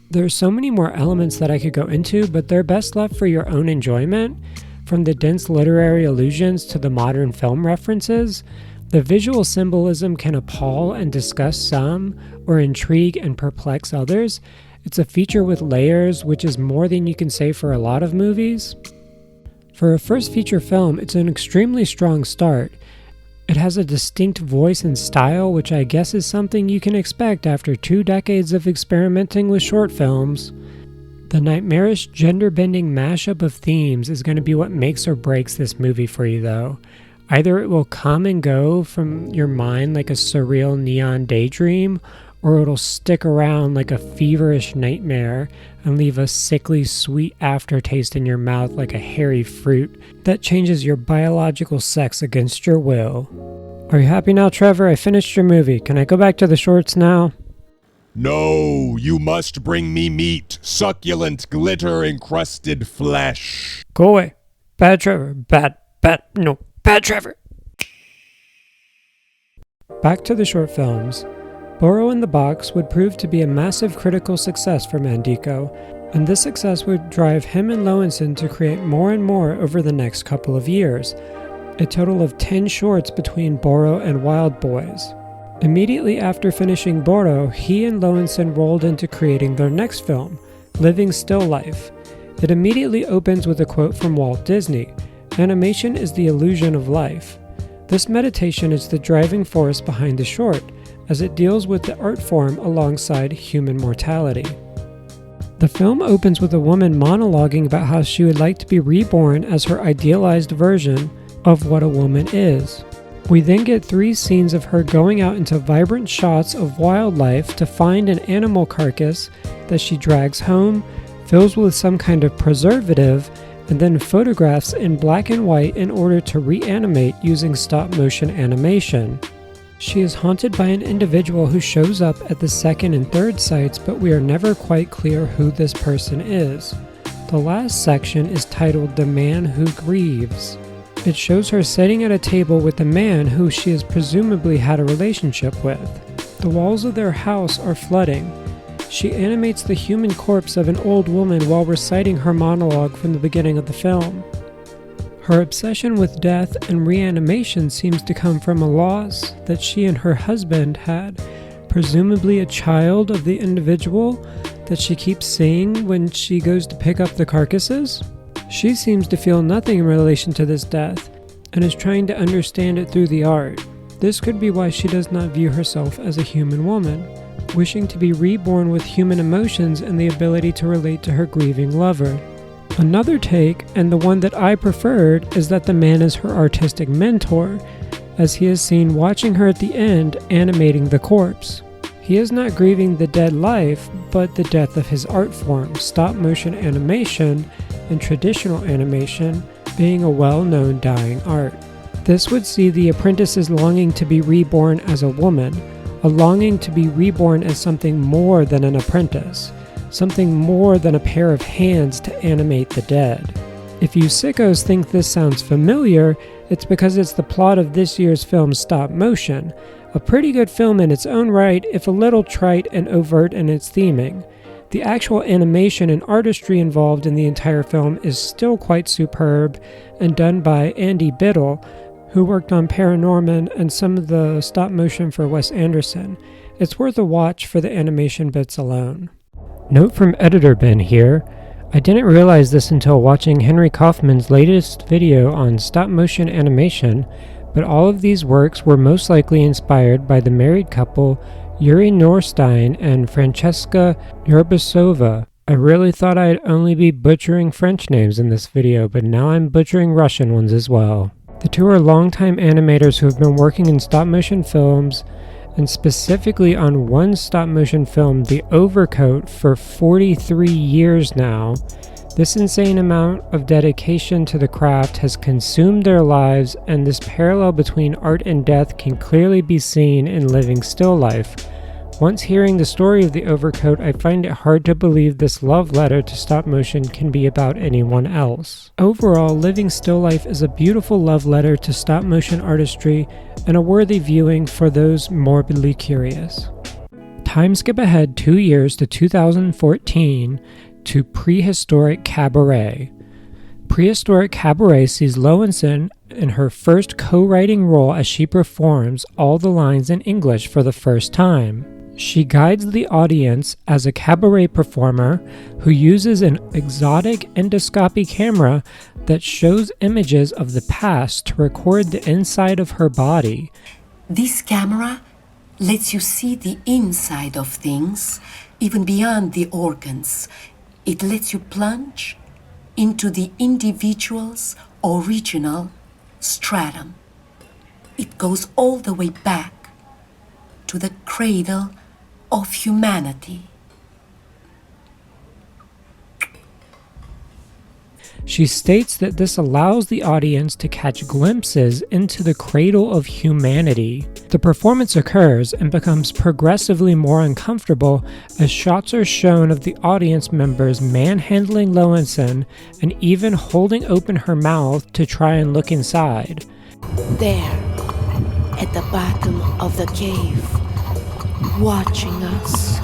There are so many more elements that I could go into, but they're best left for your own enjoyment. From the dense literary allusions to the modern film references, the visual symbolism can appall and disgust some, or intrigue and perplex others. It's a feature with layers, which is more than you can say for a lot of movies. For a first feature film, it's an extremely strong start. It has a distinct voice and style, which I guess is something you can expect after 2 decades of experimenting with short films. The nightmarish, gender-bending mashup of themes is going to be what makes or breaks this movie for you, though. Either it will come and go from your mind like a surreal neon daydream, or it'll stick around like a feverish nightmare and leave a sickly sweet aftertaste in your mouth like a hairy fruit that changes your biological sex against your will. Are you happy now, Trevor? I finished your movie. Can I go back to the shorts now? No, you must bring me meat, succulent, glitter-encrusted flesh. Go away. Bad Trevor. Bad Trevor. Back to the short films. Burrow in the Box would prove to be a massive critical success for Mandico, and this success would drive him and Lowenson to create more and more over the next couple of years, a total of 10 shorts between Burrow and Wild Boys. Immediately after finishing Burrow, he and Lowenson rolled into creating their next film, Living Still Life. It immediately opens with a quote from Walt Disney, "Animation is the illusion of life." This meditation is the driving force behind the short, as it deals with the art form alongside human mortality. The film opens with a woman monologuing about how she would like to be reborn as her idealized version of what a woman is. We then get 3 scenes of her going out into vibrant shots of wildlife to find an animal carcass that she drags home, fills with some kind of preservative, and then photographs in black and white in order to reanimate using stop-motion animation. She is haunted by an individual who shows up at the second and third sites, but we are never quite clear who this person is. The last section is titled The Man Who Grieves. It shows her sitting at a table with a man who she has presumably had a relationship with. The walls of their house are flooding. She animates the human corpse of an old woman while reciting her monologue from the beginning of the film. Her obsession with death and reanimation seems to come from a loss that she and her husband had, presumably a child of the individual that she keeps seeing when she goes to pick up the carcasses. She seems to feel nothing in relation to this death, and is trying to understand it through the art. This could be why she does not view herself as a human woman, wishing to be reborn with human emotions and the ability to relate to her grieving lover. Another take, and the one that I preferred, is that the man is her artistic mentor, as he is seen watching her at the end animating the corpse. He is not grieving the dead life, but the death of his art form, stop-motion animation and traditional animation being a well-known dying art. This would see the apprentices longing to be reborn as a woman, a longing to be reborn as something more than an apprentice, something more than a pair of hands to animate the dead. If you sickos think this sounds familiar, it's because it's the plot of this year's film Stop Motion, a pretty good film in its own right, if a little trite and overt in its theming. The actual animation and artistry involved in the entire film is still quite superb and done by Andy Biddle, who worked on Paranorman and some of the stop motion for Wes Anderson. It's worth a watch for the animation bits alone. Note from Editor Ben here, I didn't realize this until watching Henry Kaufman's latest video on stop-motion animation, but all of these works were most likely inspired by the married couple Yuri Norstein and Francesca Yerbasova. I really thought I'd only be butchering French names in this video, but now I'm butchering Russian ones as well. The two are longtime animators who have been working in stop-motion films, and specifically on one stop-motion film, The Overcoat, for 43 years now. This insane amount of dedication to the craft has consumed their lives, and this parallel between art and death can clearly be seen in Living Still Life. Once hearing the story of The Overcoat, I find it hard to believe this love letter to stop motion can be about anyone else. Overall, Living Still Life is a beautiful love letter to stop motion artistry and a worthy viewing for those morbidly curious. Time skip ahead 2 years to 2014 to Prehistoric Cabaret. Prehistoric Cabaret sees Lowenson in her first co-writing role as she performs all the lines in English for the first time. She guides the audience as a cabaret performer who uses an exotic endoscopy camera that shows images of the past to record the inside of her body. This camera lets you see the inside of things, even beyond the organs. It lets you plunge into the individual's original stratum. It goes all the way back to the cradle of humanity. She states that this allows the audience to catch glimpses into the cradle of humanity. The performance occurs and becomes progressively more uncomfortable as shots are shown of the audience members manhandling Lowenson and even holding open her mouth to try and look inside. There, at the bottom of the cave, watching us.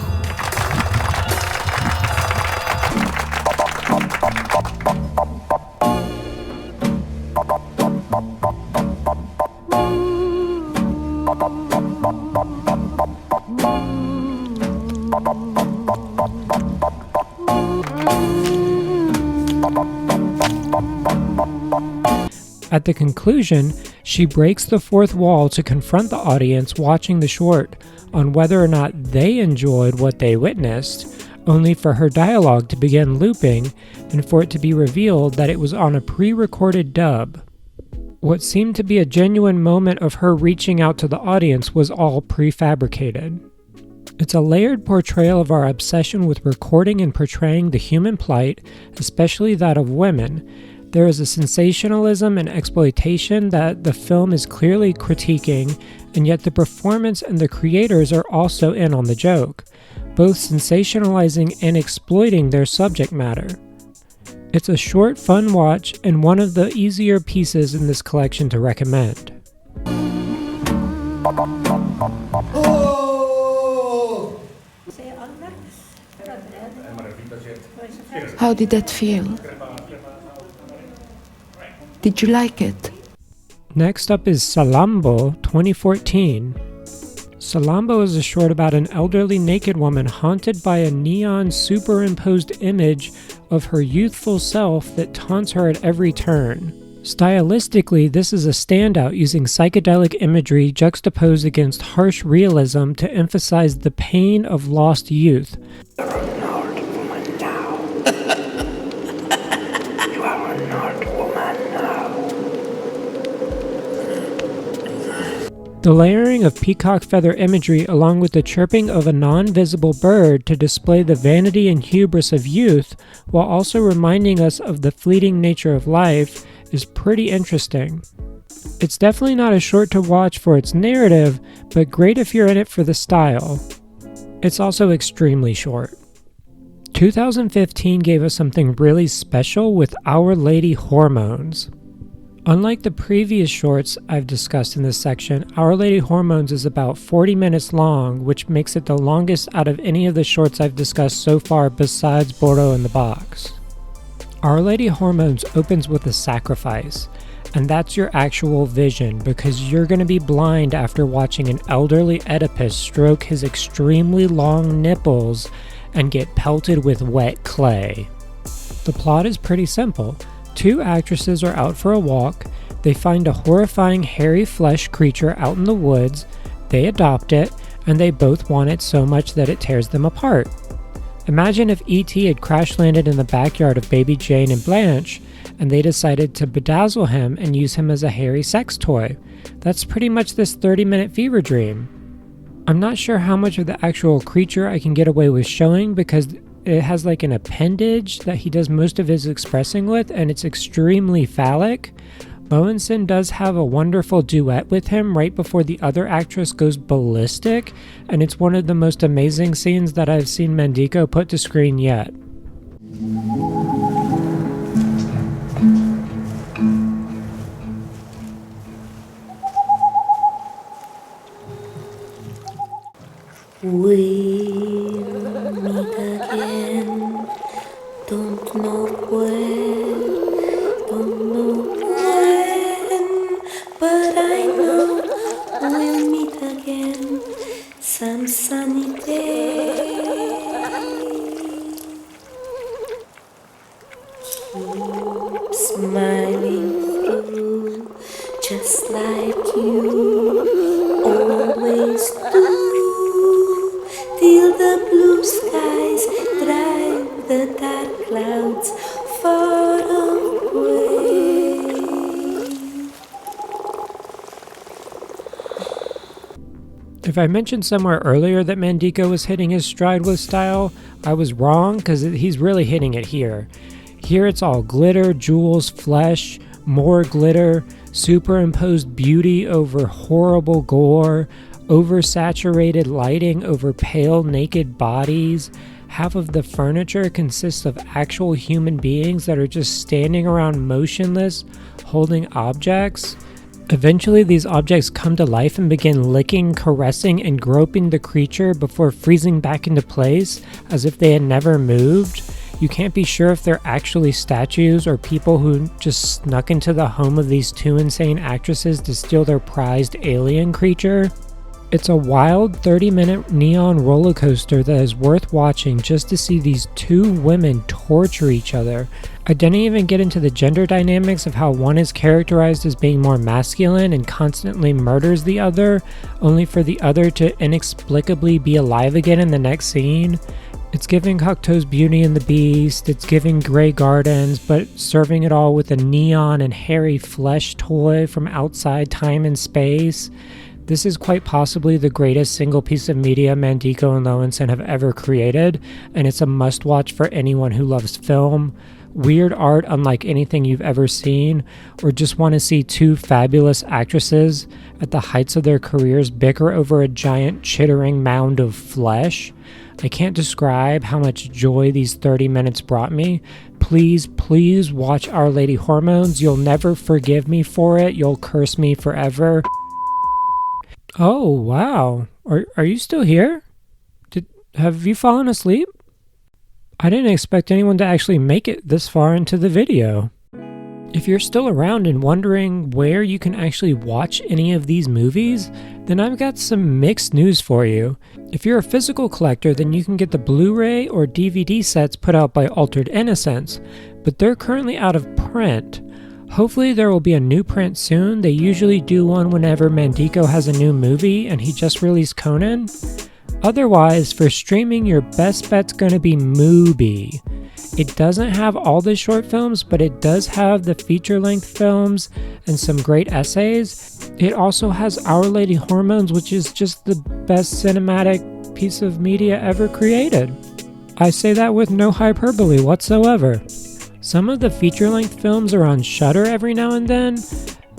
At the conclusion, she breaks the fourth wall to confront the audience watching the short on whether or not they enjoyed what they witnessed, only for her dialogue to begin looping and for it to be revealed that it was on a pre-recorded dub. What seemed to be a genuine moment of her reaching out to the audience was all prefabricated. It's a layered portrayal of our obsession with recording and portraying the human plight, especially that of women. There is a sensationalism and exploitation that the film is clearly critiquing, and yet the performance and the creators are also in on the joke, both sensationalizing and exploiting their subject matter. It's a short, fun watch and one of the easier pieces in this collection to recommend. How did that feel? Did you like it? Next up is Salambo 2014. Salambo is a short about an elderly naked woman haunted by a neon superimposed image of her youthful self that taunts her at every turn. Stylistically, this is a standout using psychedelic imagery juxtaposed against harsh realism to emphasize the pain of lost youth. The layering of peacock feather imagery along with the chirping of a non-visible bird to display the vanity and hubris of youth while also reminding us of the fleeting nature of life is pretty interesting. It's definitely not a short to watch for its narrative, but great if you're in it for the style. It's also extremely short. 2015 gave us something really special with Our Lady Hormones. Unlike the previous shorts I've discussed in this section, Our Lady Hormones is about 40 minutes long, which makes it the longest out of any of the shorts I've discussed so far besides Bordo in the Box. Our Lady Hormones opens with a sacrifice, and that's your actual vision because you're going to be blind after watching an elderly Oedipus stroke his extremely long nipples and get pelted with wet clay. The plot is pretty simple. Two actresses are out for a walk, they find a horrifying hairy flesh creature out in the woods, they adopt it, and they both want it so much that it tears them apart. Imagine if E.T. had crash landed in the backyard of baby Jane and Blanche, and they decided to bedazzle him and use him as a hairy sex toy. That's pretty much this 30-minute fever dream. I'm not sure how much of the actual creature I can get away with showing because it has like an appendage that he does most of his expressing with, and it's extremely phallic. Lowenson does have a wonderful duet with him right before the other actress goes ballistic, and it's one of the most amazing scenes that I've seen Mendico put to screen yet. We'll meet again, don't know where, don't know when, but I know we'll meet again some sunny day. Keep smiling through, just like you always do. Till the blue skies drive the dark clouds far away. If I mentioned somewhere earlier that Mandico was hitting his stride with style, I was wrong, because he's really hitting it here. Here it's all glitter, jewels, flesh, more glitter, superimposed beauty over horrible gore, oversaturated lighting over pale naked bodies. Half of the furniture consists of actual human beings that are just standing around motionless, holding objects. Eventually, these objects come to life and begin licking, caressing, and groping the creature before freezing back into place as if they had never moved. You can't be sure if they're actually statues or people who just snuck into the home of these two insane actresses to steal their prized alien creature. It's a wild 30-minute neon roller coaster that is worth watching just to see these two women torture each other. I didn't even get into the gender dynamics of how one is characterized as being more masculine and constantly murders the other, only for the other to inexplicably be alive again in the next scene. It's giving Cocteau's Beauty and the Beast, it's giving Grey Gardens, but serving it all with a neon and hairy flesh toy from outside time and space. This is quite possibly the greatest single piece of media Mandico and Lowenson have ever created, and it's a must-watch for anyone who loves film, weird art unlike anything you've ever seen, or just want to see two fabulous actresses at the heights of their careers bicker over a giant chittering mound of flesh. I can't describe how much joy these 30 minutes brought me. Please, please watch Our Lady Hormones. You'll never forgive me for it. You'll curse me forever. Oh, wow. Are you still here? Have you fallen asleep? I didn't expect anyone to actually make it this far into the video. If you're still around and wondering where you can actually watch any of these movies, then I've got some mixed news for you. If you're a physical collector, then you can get the Blu-ray or DVD sets put out by Altered Innocence, but they're currently out of print. Hopefully there will be a new print soon. They usually do one whenever Mandico has a new movie, and he just released Conann. Otherwise, for streaming, your best bet's gonna be Mubi. It doesn't have all the short films, but it does have the feature-length films and some great essays. It also has Our Lady Hormones, which is just the best cinematic piece of media ever created. I say that with no hyperbole whatsoever. Some of the feature-length films are on Shudder every now and then,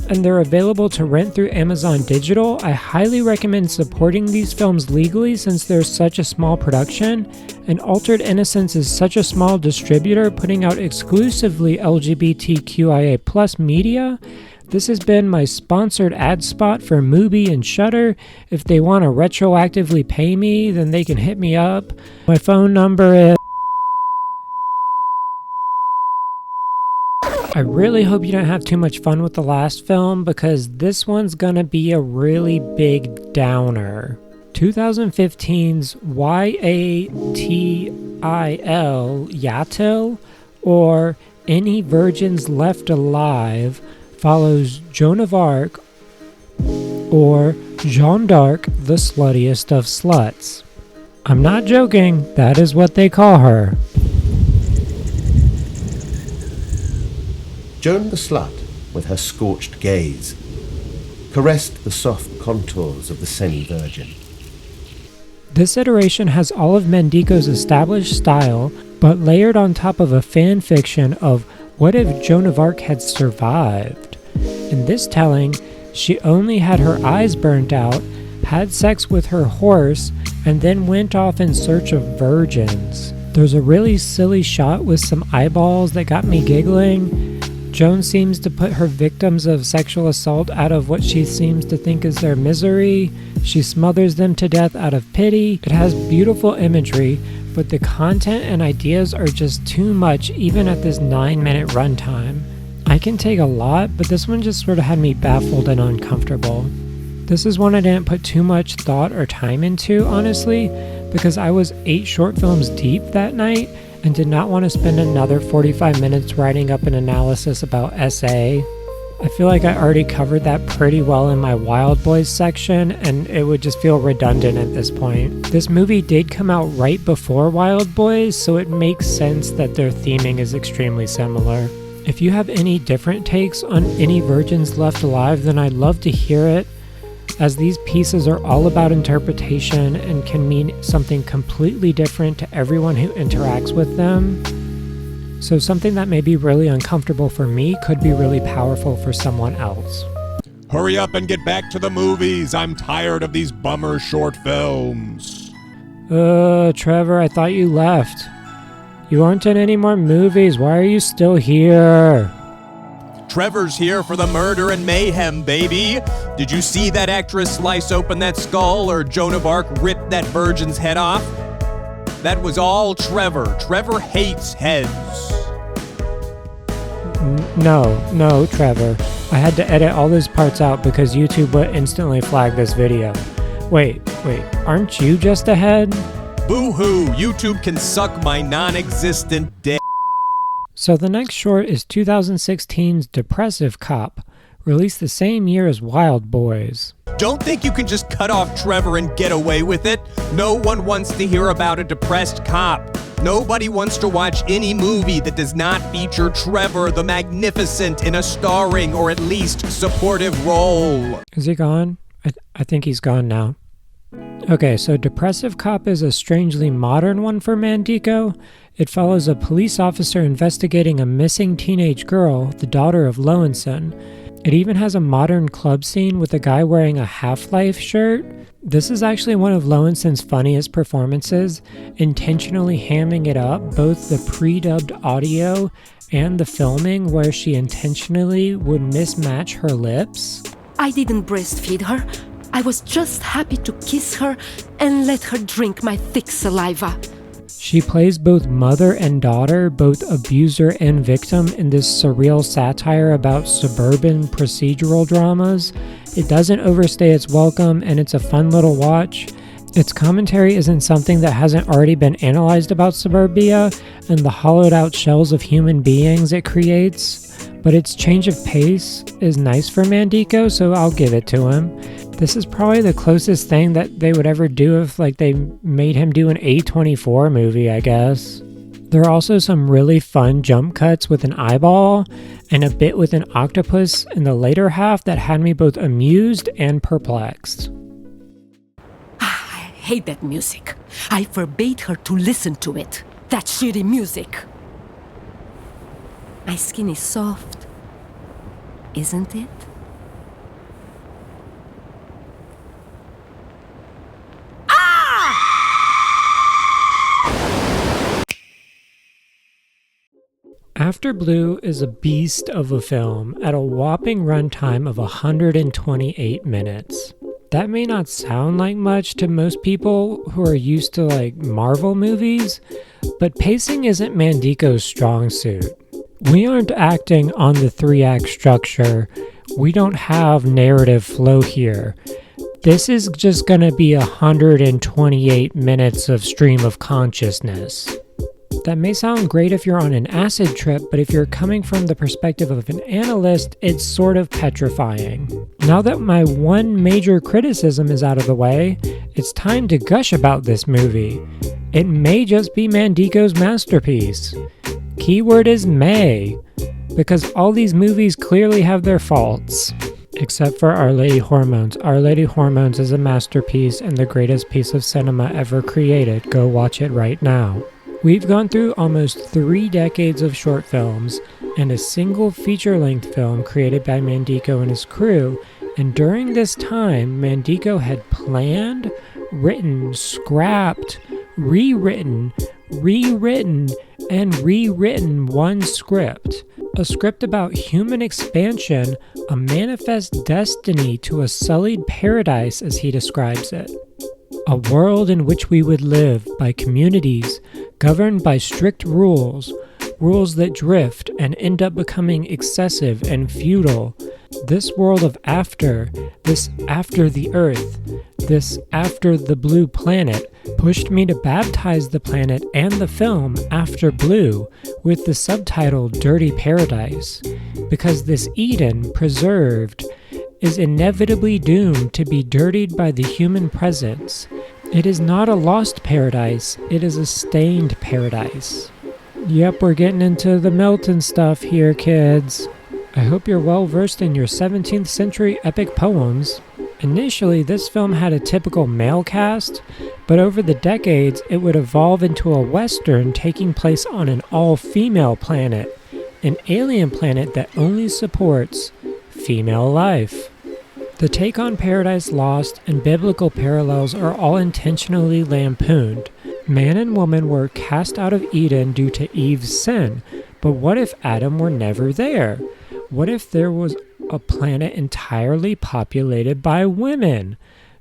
and they're available to rent through Amazon Digital. I highly recommend supporting these films legally since they're such a small production, and Altered Innocence is such a small distributor putting out exclusively LGBTQIA+ media. This has been my sponsored ad spot for Mubi and Shudder. If they want to retroactively pay me, then they can hit me up. My phone number is... I really hope you don't have too much fun with the last film, because this one's gonna be a really big downer. 2015's Yatil, or Any Virgins Left Alive, follows Joan of Arc, or Jeanne d'Arc, the sluttiest of sluts. I'm not joking, that is what they call her. Joan the slut, with her scorched gaze, caressed the soft contours of the semi-virgin. This iteration has all of Mandico's established style, but layered on top of a fan fiction of what if Joan of Arc had survived. In this telling, she only had her eyes burnt out, had sex with her horse, and then went off in search of virgins. There's a really silly shot with some eyeballs that got me giggling. Joan seems to put her victims of sexual assault out of what she seems to think is their misery. She smothers them to death out of pity. It has beautiful imagery, but the content and ideas are just too much even at this 9-minute runtime. I can take a lot, but this one just sort of had me baffled and uncomfortable. This is one I didn't put too much thought or time into, honestly, because I was 8 short films deep that night and did not want to spend another 45 minutes writing up an analysis about SA. I feel like I already covered that pretty well in my Wild Boys section, and it would just feel redundant at this point. This movie did come out right before Wild Boys, so it makes sense that their theming is extremely similar. If you have any different takes on any virgins left alive, then I'd love to hear it, as these pieces are all about interpretation and can mean something completely different to everyone who interacts with them. So something that may be really uncomfortable for me could be really powerful for someone else. Hurry up and get back to the movies. I'm tired of these bummer short films. Trevor, I thought you left. You aren't in any more movies. Why are you still here? Trevor's here for the murder and mayhem, baby. Did you see that actress slice open that skull or Joan of Arc rip that virgin's head off? That was all Trevor. Trevor hates heads. No, Trevor. I had to edit all those parts out because YouTube would instantly flag this video. Wait, aren't you just a head? Boo-hoo, YouTube can suck my non-existent dick. So the next short is 2016's Depressive Cop, released the same year as Wild Boys. Don't think you can just cut off Trevor and get away with it. No one wants to hear about a depressed cop. Nobody wants to watch any movie that does not feature Trevor the Magnificent in a starring or at least supportive role. Is he gone? I think he's gone now. Okay, so Depressive Cop is a strangely modern one for Mandico. It follows a police officer investigating a missing teenage girl, the daughter of Lowenson. It even has a modern club scene with a guy wearing a Half-Life shirt. This is actually one of Lowenson's funniest performances, intentionally hamming it up, both the pre-dubbed audio and the filming where she intentionally would mismatch her lips. I didn't breastfeed her. I was just happy to kiss her and let her drink my thick saliva. She plays both mother and daughter, both abuser and victim, in this surreal satire about suburban procedural dramas. It doesn't overstay its welcome, and it's a fun little watch. Its commentary isn't something that hasn't already been analyzed about suburbia and the hollowed out shells of human beings it creates, but its change of pace is nice for Mandico, so I'll give it to him. This is probably the closest thing that they would ever do if they made him do an A24 movie, I guess. There are also some really fun jump cuts with an eyeball and a bit with an octopus in the later half that had me both amused and perplexed. I hate that music. I forbade her to listen to it. That shitty music. My skin is soft, isn't it? After Blue is a beast of a film at a whopping runtime of 128 minutes. That may not sound like much to most people who are used to Marvel movies, but pacing isn't Mandico's strong suit. We aren't acting on the 3-act structure. We don't have narrative flow here. This is just gonna be 128 minutes of stream of consciousness. That may sound great if you're on an acid trip, but if you're coming from the perspective of an analyst, it's sort of petrifying. Now that my one major criticism is out of the way, it's time to gush about this movie. It may just be Mandico's masterpiece. Keyword is may, because all these movies clearly have their faults. Except for Our Lady Hormones. Our Lady Hormones is a masterpiece and the greatest piece of cinema ever created. Go watch it right now. We've gone through almost 3 decades of short films and a single feature-length film created by Mandico and his crew, and during this time, Mandico had planned, written, scrapped, rewritten, and rewritten one script. A script about human expansion, a manifest destiny to a sullied paradise as he describes it. A world in which we would live by communities governed by strict rules, rules that drift and end up becoming excessive and futile. This world of after, this after the earth, this after the blue planet, pushed me to baptize the planet and the film After Blue with the subtitle Dirty Paradise, because this Eden, preserved, is inevitably doomed to be dirtied by the human presence. It is not a lost paradise, it is a stained paradise. Yep, we're getting into the Milton stuff here, kids. I hope you're well versed in your 17th century epic poems. Initially, this film had a typical male cast, but over the decades, it would evolve into a western taking place on an all-female planet, an alien planet that only supports female life. The take on Paradise Lost and biblical parallels are all intentionally lampooned. Man and woman were cast out of Eden due to Eve's sin, but what if Adam were never there? What if there was a planet entirely populated by women?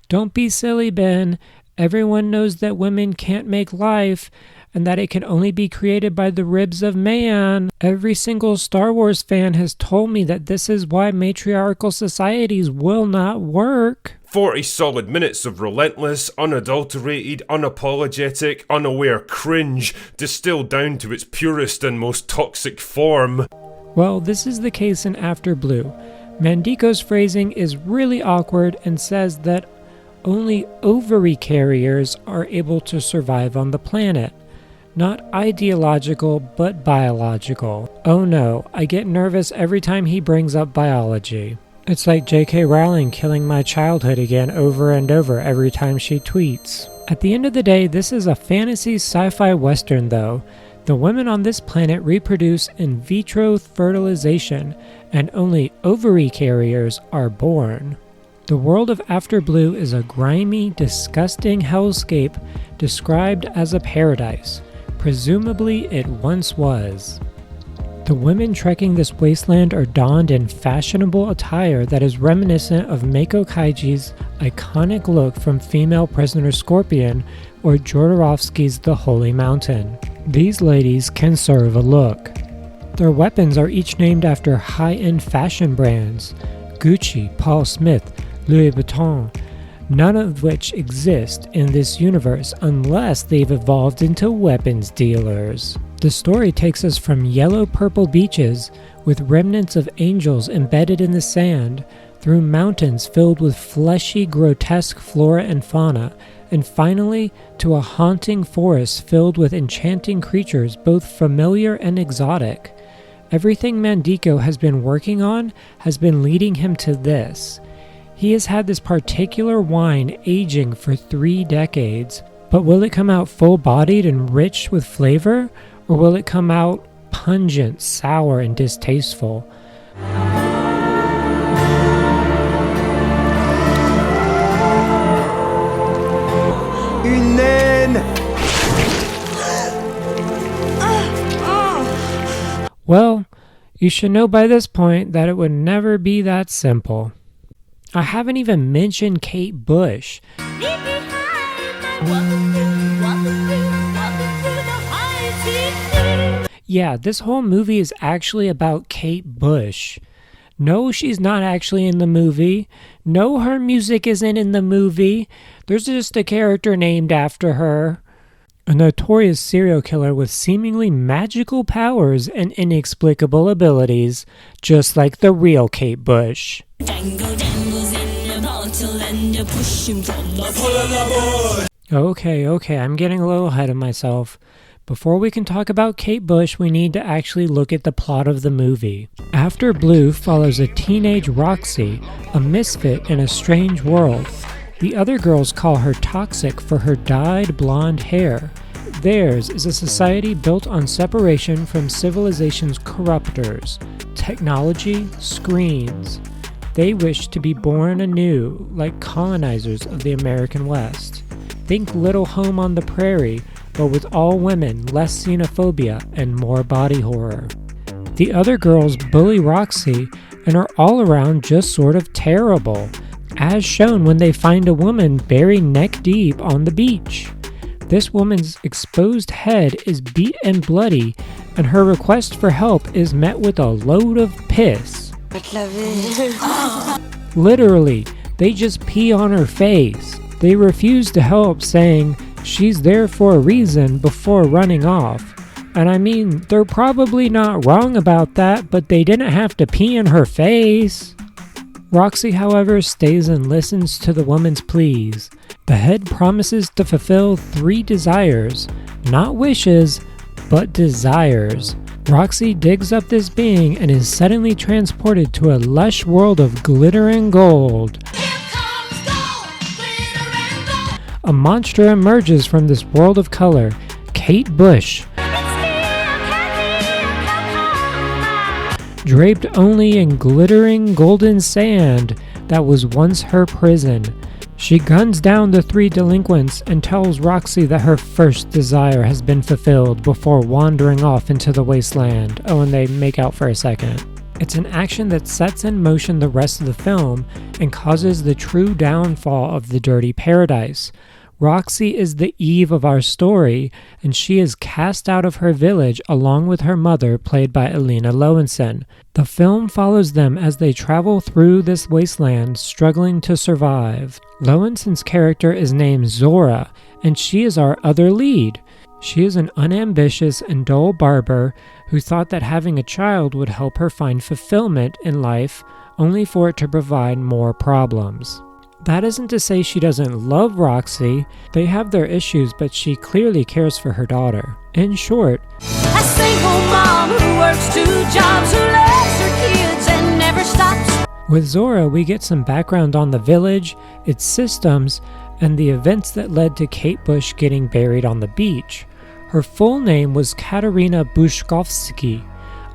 Don't be silly, Ben. Everyone knows that women can't make life and that it can only be created by the ribs of man. Every single Star Wars fan has told me that this is why matriarchal societies will not work. 40 solid minutes of relentless, unadulterated, unapologetic, unaware cringe, distilled down to its purest and most toxic form. Well, this is the case in After Blue. Mandiko's phrasing is really awkward and says that only ovary carriers are able to survive on the planet. Not ideological, but biological. Oh no, I get nervous every time he brings up biology. It's like J.K. Rowling killing my childhood again over and over every time she tweets. At the end of the day, this is a fantasy sci-fi western though. The women on this planet reproduce in vitro fertilization, and only ovary carriers are born. The world of After Blue is a grimy, disgusting hellscape described as a paradise. Presumably it once was. The women trekking this wasteland are donned in fashionable attire that is reminiscent of Meiko Kaiji's iconic look from Female Prisoner Scorpion or Jodorowsky's The Holy Mountain. These ladies can serve a look. Their weapons are each named after high-end fashion brands: Gucci, Paul Smith, Louis Vuitton, none of which exist in this universe unless they've evolved into weapons dealers. The story takes us from yellow-purple beaches with remnants of angels embedded in the sand, through mountains filled with fleshy, grotesque flora and fauna, and finally to a haunting forest filled with enchanting creatures both familiar and exotic. Everything Mandiko has been working on has been leading him to this. He has had this particular wine aging for 3 decades, but will it come out full-bodied and rich with flavor, or will it come out pungent, sour, and distasteful? Une naine! Well, you should know by this point that it would never be that simple. I haven't even mentioned Kate Bush. Yeah, this whole movie is actually about Kate Bush. No, she's not actually in the movie. No, her music isn't in the movie. There's just a character named after her. A notorious serial killer with seemingly magical powers and inexplicable abilities, just like the real Kate Bush. Okay, I'm getting a little ahead of myself. Before we can talk about Kate Bush, we need to actually look at the plot of the movie. After Blue follows a teenage Roxy, a misfit in a strange world. The other girls call her toxic for her dyed blonde hair. Theirs is a society built on separation from civilization's corruptors, technology, screens. They wish to be born anew, like colonizers of the American West. Think Little Home on the Prairie, but with all women, less xenophobia, and more body horror. The other girls bully Roxy and are all around just sort of terrible, as shown when they find a woman buried neck deep on the beach. This woman's exposed head is beat and bloody, and her request for help is met with a load of piss. Literally, they just pee on her face. They refuse to help, saying she's there for a reason before running off. And I mean, they're probably not wrong about that, but they didn't have to pee in her face. Roxy, however, stays and listens to the woman's pleas. The head promises to fulfill 3 desires, not wishes, but desires. Roxy digs up this being and is suddenly transported to a lush world of glitter and gold. A monster emerges from this world of color, Kate Bush. Draped only in glittering golden sand that was once her prison. She guns down the 3 delinquents and tells Roxy that her first desire has been fulfilled before wandering off into the wasteland. Oh, and they make out for a second. It's an action that sets in motion the rest of the film and causes the true downfall of the dirty paradise. Roxy is the Eve of our story, and she is cast out of her village along with her mother, played by Alina Lowenson. The film follows them as they travel through this wasteland, struggling to survive. Lowenson's character is named Zora, and she is our other lead. She is an unambitious and dull barber who thought that having a child would help her find fulfillment in life, only for it to provide more problems. That isn't to say she doesn't love Roxy. They have their issues, but she clearly cares for her daughter. In short, a single mom who works 2 jobs, who loves her kids and never stops. With Zora, we get some background on the village, its systems, and the events that led to Kate Bush getting buried on the beach. Her full name was Katarina Buszkowski,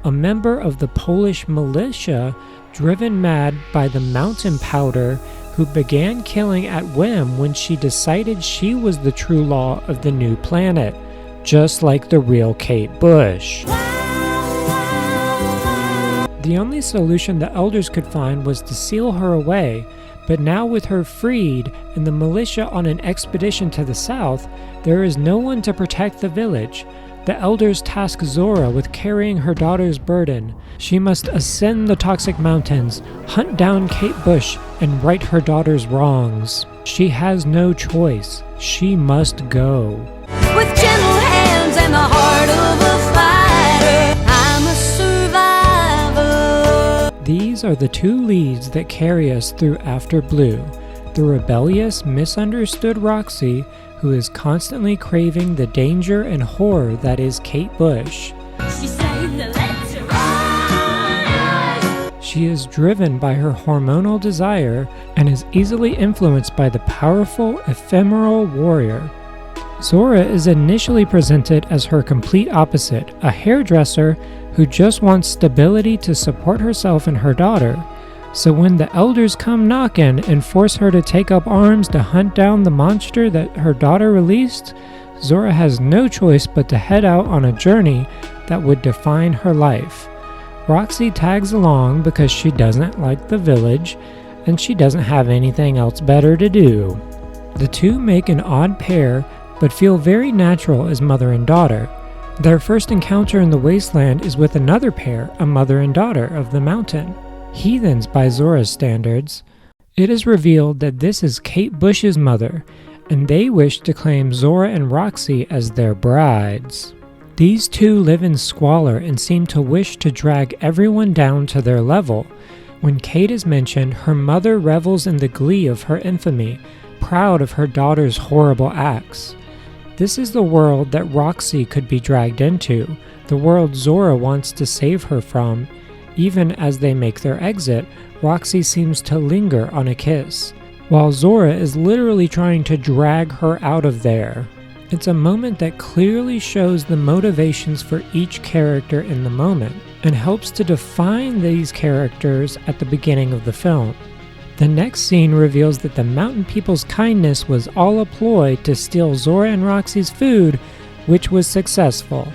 a member of the Polish militia driven mad by the mountain powder, who began killing at whim when she decided she was the true law of the new planet, just like the real Kate Bush. The only solution the elders could find was to seal her away, but now with her freed and the militia on an expedition to the south, there is no one to protect the village. The elders task Zora with carrying her daughter's burden. She must ascend the toxic mountains, hunt down Kate Bush, and right her daughter's wrongs. She has no choice. She must go. With gentle hands and the heart of a fighter, I'm a survivor. These are the 2 leads that carry us through After Blue. The rebellious, misunderstood Roxy, who is constantly craving the danger and horror that is Kate Bush. She is driven by her hormonal desire and is easily influenced by the powerful, ephemeral warrior. Zora is initially presented as her complete opposite, a hairdresser who just wants stability to support herself and her daughter. So when the elders come knocking and force her to take up arms to hunt down the monster that her daughter released, Zora has no choice but to head out on a journey that would define her life. Roxy tags along because she doesn't like the village and she doesn't have anything else better to do. The 2 make an odd pair but feel very natural as mother and daughter. Their first encounter in the wasteland is with another pair, a mother and daughter of the mountain. Heathens by Zora's standards. It is revealed that this is Kate Bush's mother, and they wish to claim Zora and Roxy as their brides. These 2 live in squalor and seem to wish to drag everyone down to their level. When Kate is mentioned, her mother revels in the glee of her infamy, proud of her daughter's horrible acts. This is the world that Roxy could be dragged into, the world Zora wants to save her from. Even as they make their exit, Roxy seems to linger on a kiss, while Zora is literally trying to drag her out of there. It's a moment that clearly shows the motivations for each character in the moment, and helps to define these characters at the beginning of the film. The next scene reveals that the mountain people's kindness was all a ploy to steal Zora and Roxy's food, which was successful.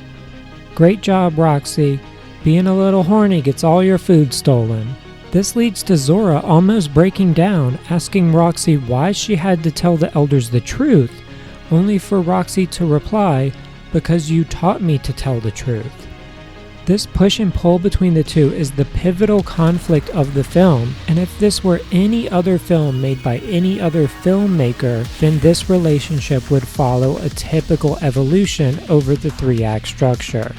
Great job, Roxy. Being a little horny gets all your food stolen. This leads to Zora almost breaking down, asking Roxy why she had to tell the elders the truth, only for Roxy to reply, "Because you taught me to tell the truth." This push and pull between the two is the pivotal conflict of the film, and if this were any other film made by any other filmmaker, then this relationship would follow a typical evolution over the 3-act structure.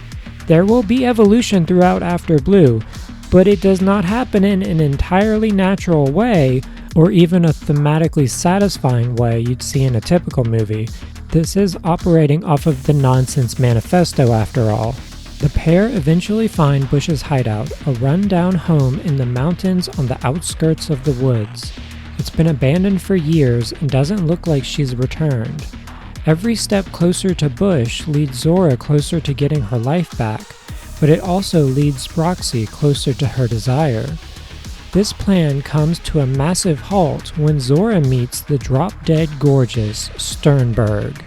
There will be evolution throughout After Blue, but it does not happen in an entirely natural way, or even a thematically satisfying way you'd see in a typical movie. This is operating off of the nonsense manifesto after all. The pair eventually find Bush's hideout, a run-down home in the mountains on the outskirts of the woods. It's been abandoned for years and doesn't look like she's returned. Every step closer to Bush leads Zora closer to getting her life back, but it also leads Roxy closer to her desire. This plan comes to a massive halt when Zora meets the drop-dead gorgeous Sternberg.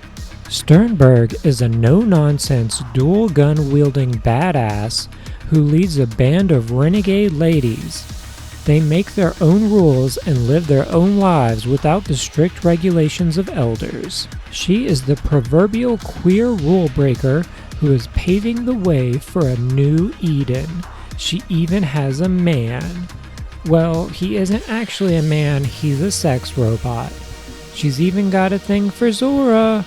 Sternberg is a no-nonsense, dual-gun-wielding badass who leads a band of renegade ladies. They make their own rules and live their own lives without the strict regulations of elders. She is the proverbial queer rule breaker who is paving the way for a new Eden. She even has a man. Well, he isn't actually a man, he's a sex robot. She's even got a thing for Zora.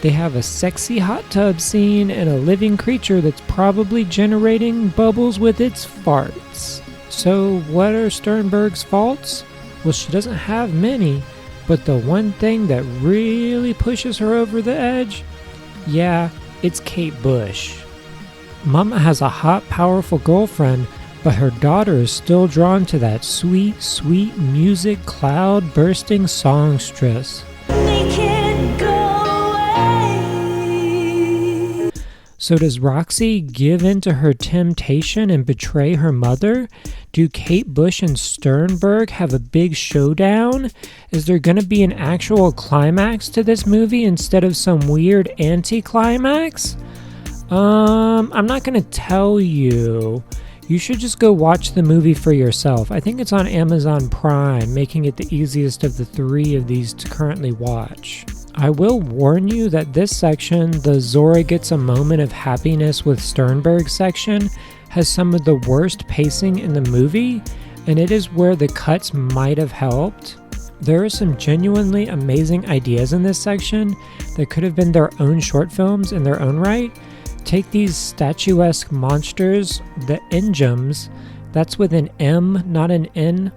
They have a sexy hot tub scene and a living creature that's probably generating bubbles with its farts. So what are Sternberg's faults? Well, she doesn't have many, but the one thing that really pushes her over the edge? Yeah, it's Kate Bush. Mama has a hot, powerful girlfriend, but her daughter is still drawn to that sweet, sweet music cloud-bursting songstress. So does Roxy give in to her temptation and betray her mother? Do Kate Bush and Sternberg have a big showdown? Is there going to be an actual climax to this movie instead of some weird anti-climax? I'm not going to tell you. You should just go watch the movie for yourself. I think it's on Amazon Prime, making it the easiest of the 3 of these to currently watch. I will warn you that this section, the Zora gets a moment of happiness with Sternberg section, has some of the worst pacing in the movie, and it is where the cuts might have helped. There are some genuinely amazing ideas in this section that could have been their own short films in their own right. Take these statuesque monsters, the Enjums, that's with an M, not an N,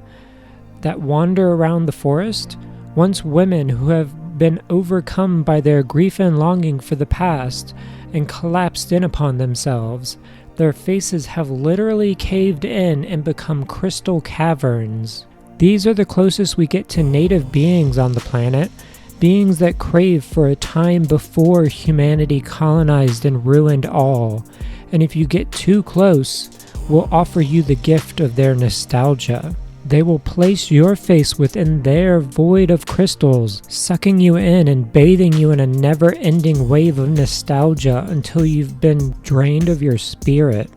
that wander around the forest, once women who have been overcome by their grief and longing for the past and collapsed in upon themselves. Their faces have literally caved in and become crystal caverns. These are the closest we get to native beings on the planet, beings that crave for a time before humanity colonized and ruined all, and if you get too close, will offer you the gift of their nostalgia. They will place your face within their void of crystals, sucking you in and bathing you in a never-ending wave of nostalgia until you've been drained of your spirit.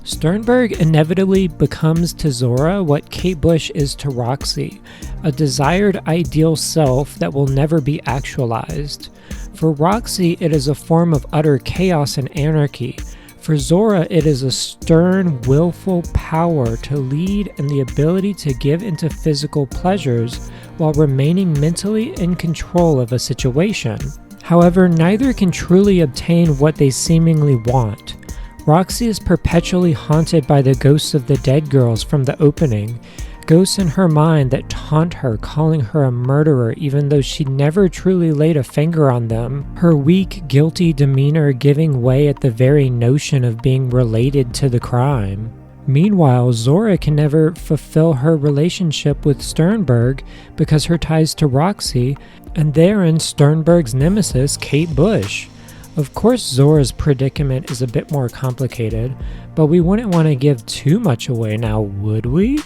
Sternberg inevitably becomes to Zora what Kate Bush is to Roxy, a desired ideal self that will never be actualized. For Roxy, it is a form of utter chaos and anarchy. For Zora, it is a stern, willful power to lead and the ability to give into physical pleasures while remaining mentally in control of a situation. However, neither can truly obtain what they seemingly want. Roxy is perpetually haunted by the ghosts of the dead girls from the opening, ghosts in her mind that taunt her, calling her a murderer even though she never truly laid a finger on them, her weak, guilty demeanor giving way at the very notion of being related to the crime. Meanwhile, Zora can never fulfill her relationship with Sternberg because her ties to Roxy, and therein Sternberg's nemesis, Kate Bush. Of course, Zora's predicament is a bit more complicated, but we wouldn't want to give too much away now, would we?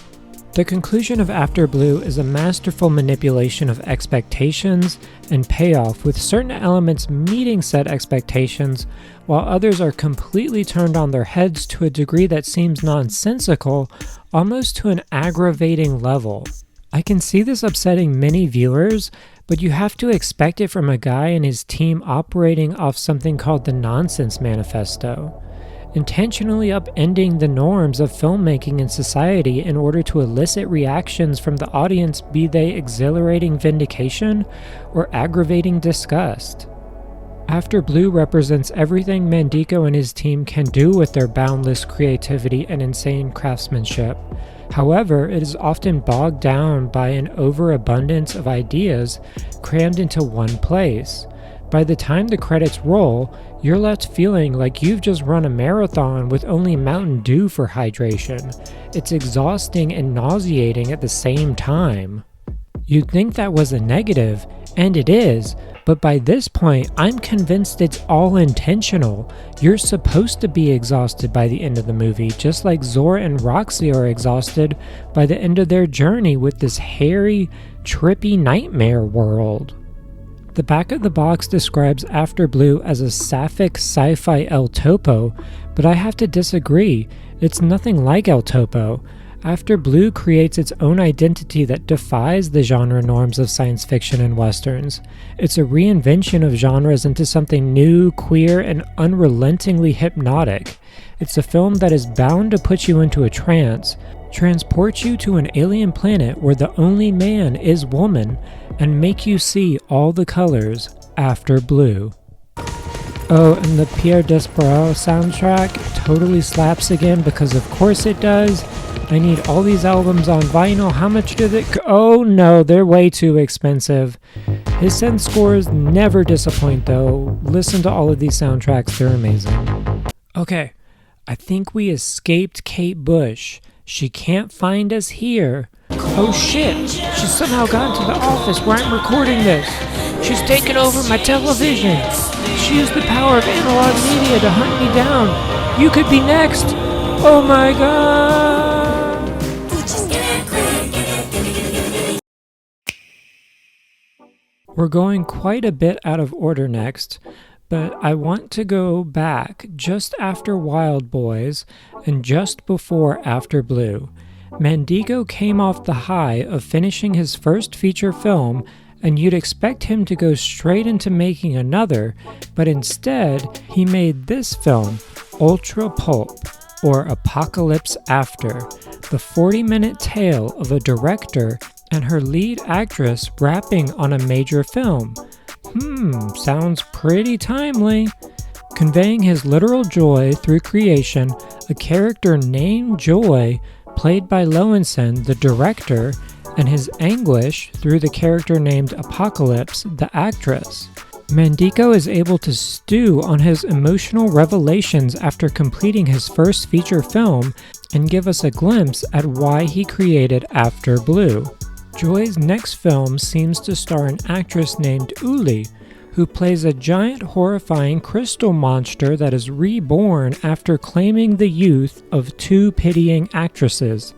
The conclusion of After Blue is a masterful manipulation of expectations and payoff, with certain elements meeting said expectations, while others are completely turned on their heads to a degree that seems nonsensical, almost to an aggravating level. I can see this upsetting many viewers, but you have to expect it from a guy and his team operating off something called the Nonsense Manifesto. intentionally upending the norms of filmmaking in society in order to elicit reactions from the audience, be they exhilarating vindication or aggravating disgust. After Blue represents everything Mandico and his team can do with their boundless creativity and insane craftsmanship. However, it is often bogged down by an overabundance of ideas crammed into one place. By the time the credits roll, you're left feeling like you've just run a marathon with only Mountain Dew for hydration. It's exhausting and nauseating at the same time. You'd think that was a negative, and it is, but by this point, I'm convinced it's all intentional. You're supposed to be exhausted by the end of the movie, just like Zora and Roxy are exhausted by the end of their journey with this hairy, trippy nightmare world. The back of the box describes After Blue as a sapphic sci-fi El Topo, but I have to disagree. It's nothing like El Topo. After Blue creates its own identity that defies the genre norms of science fiction and westerns. It's a reinvention of genres into something new, queer, and unrelentingly hypnotic. It's a film that is bound to put you into a trance, transport you to an alien planet where the only man is woman, and make you see all the colors after Blue. Oh, and the Pierre Despereaux soundtrack totally slaps again because of course it does. I need all these albums on vinyl. How much do they... Oh no, they're way too expensive. His synth scores never disappoint though. Listen to all of these soundtracks, they're amazing. Okay, I think we escaped Kate Bush. She can't find us here. Oh shit, she somehow got into the office where I'm recording this. She's taken over my television. She used the power of analog media to hunt me down. You could be next. Oh my god. We're going quite a bit out of order next, but I want to go back just after Wild Boys and just before After Blue. Mandico came off the high of finishing his first feature film, and you'd expect him to go straight into making another, but instead he made this film, Ultra Pulp, or Apocalypse After, the 40-minute tale of a director and her lead actress rapping on a major film. Sounds pretty timely. Conveying his literal joy through creation, a character named Joy, played by Lowenson, the director, and his anguish through the character named Apocalypse, the actress. Mandico is able to stew on his emotional revelations after completing his first feature film and give us a glimpse at why he created After Blue. Joy's next film seems to star an actress named Uli, who plays a giant horrifying crystal monster that is reborn after claiming the youth of two pitying actresses.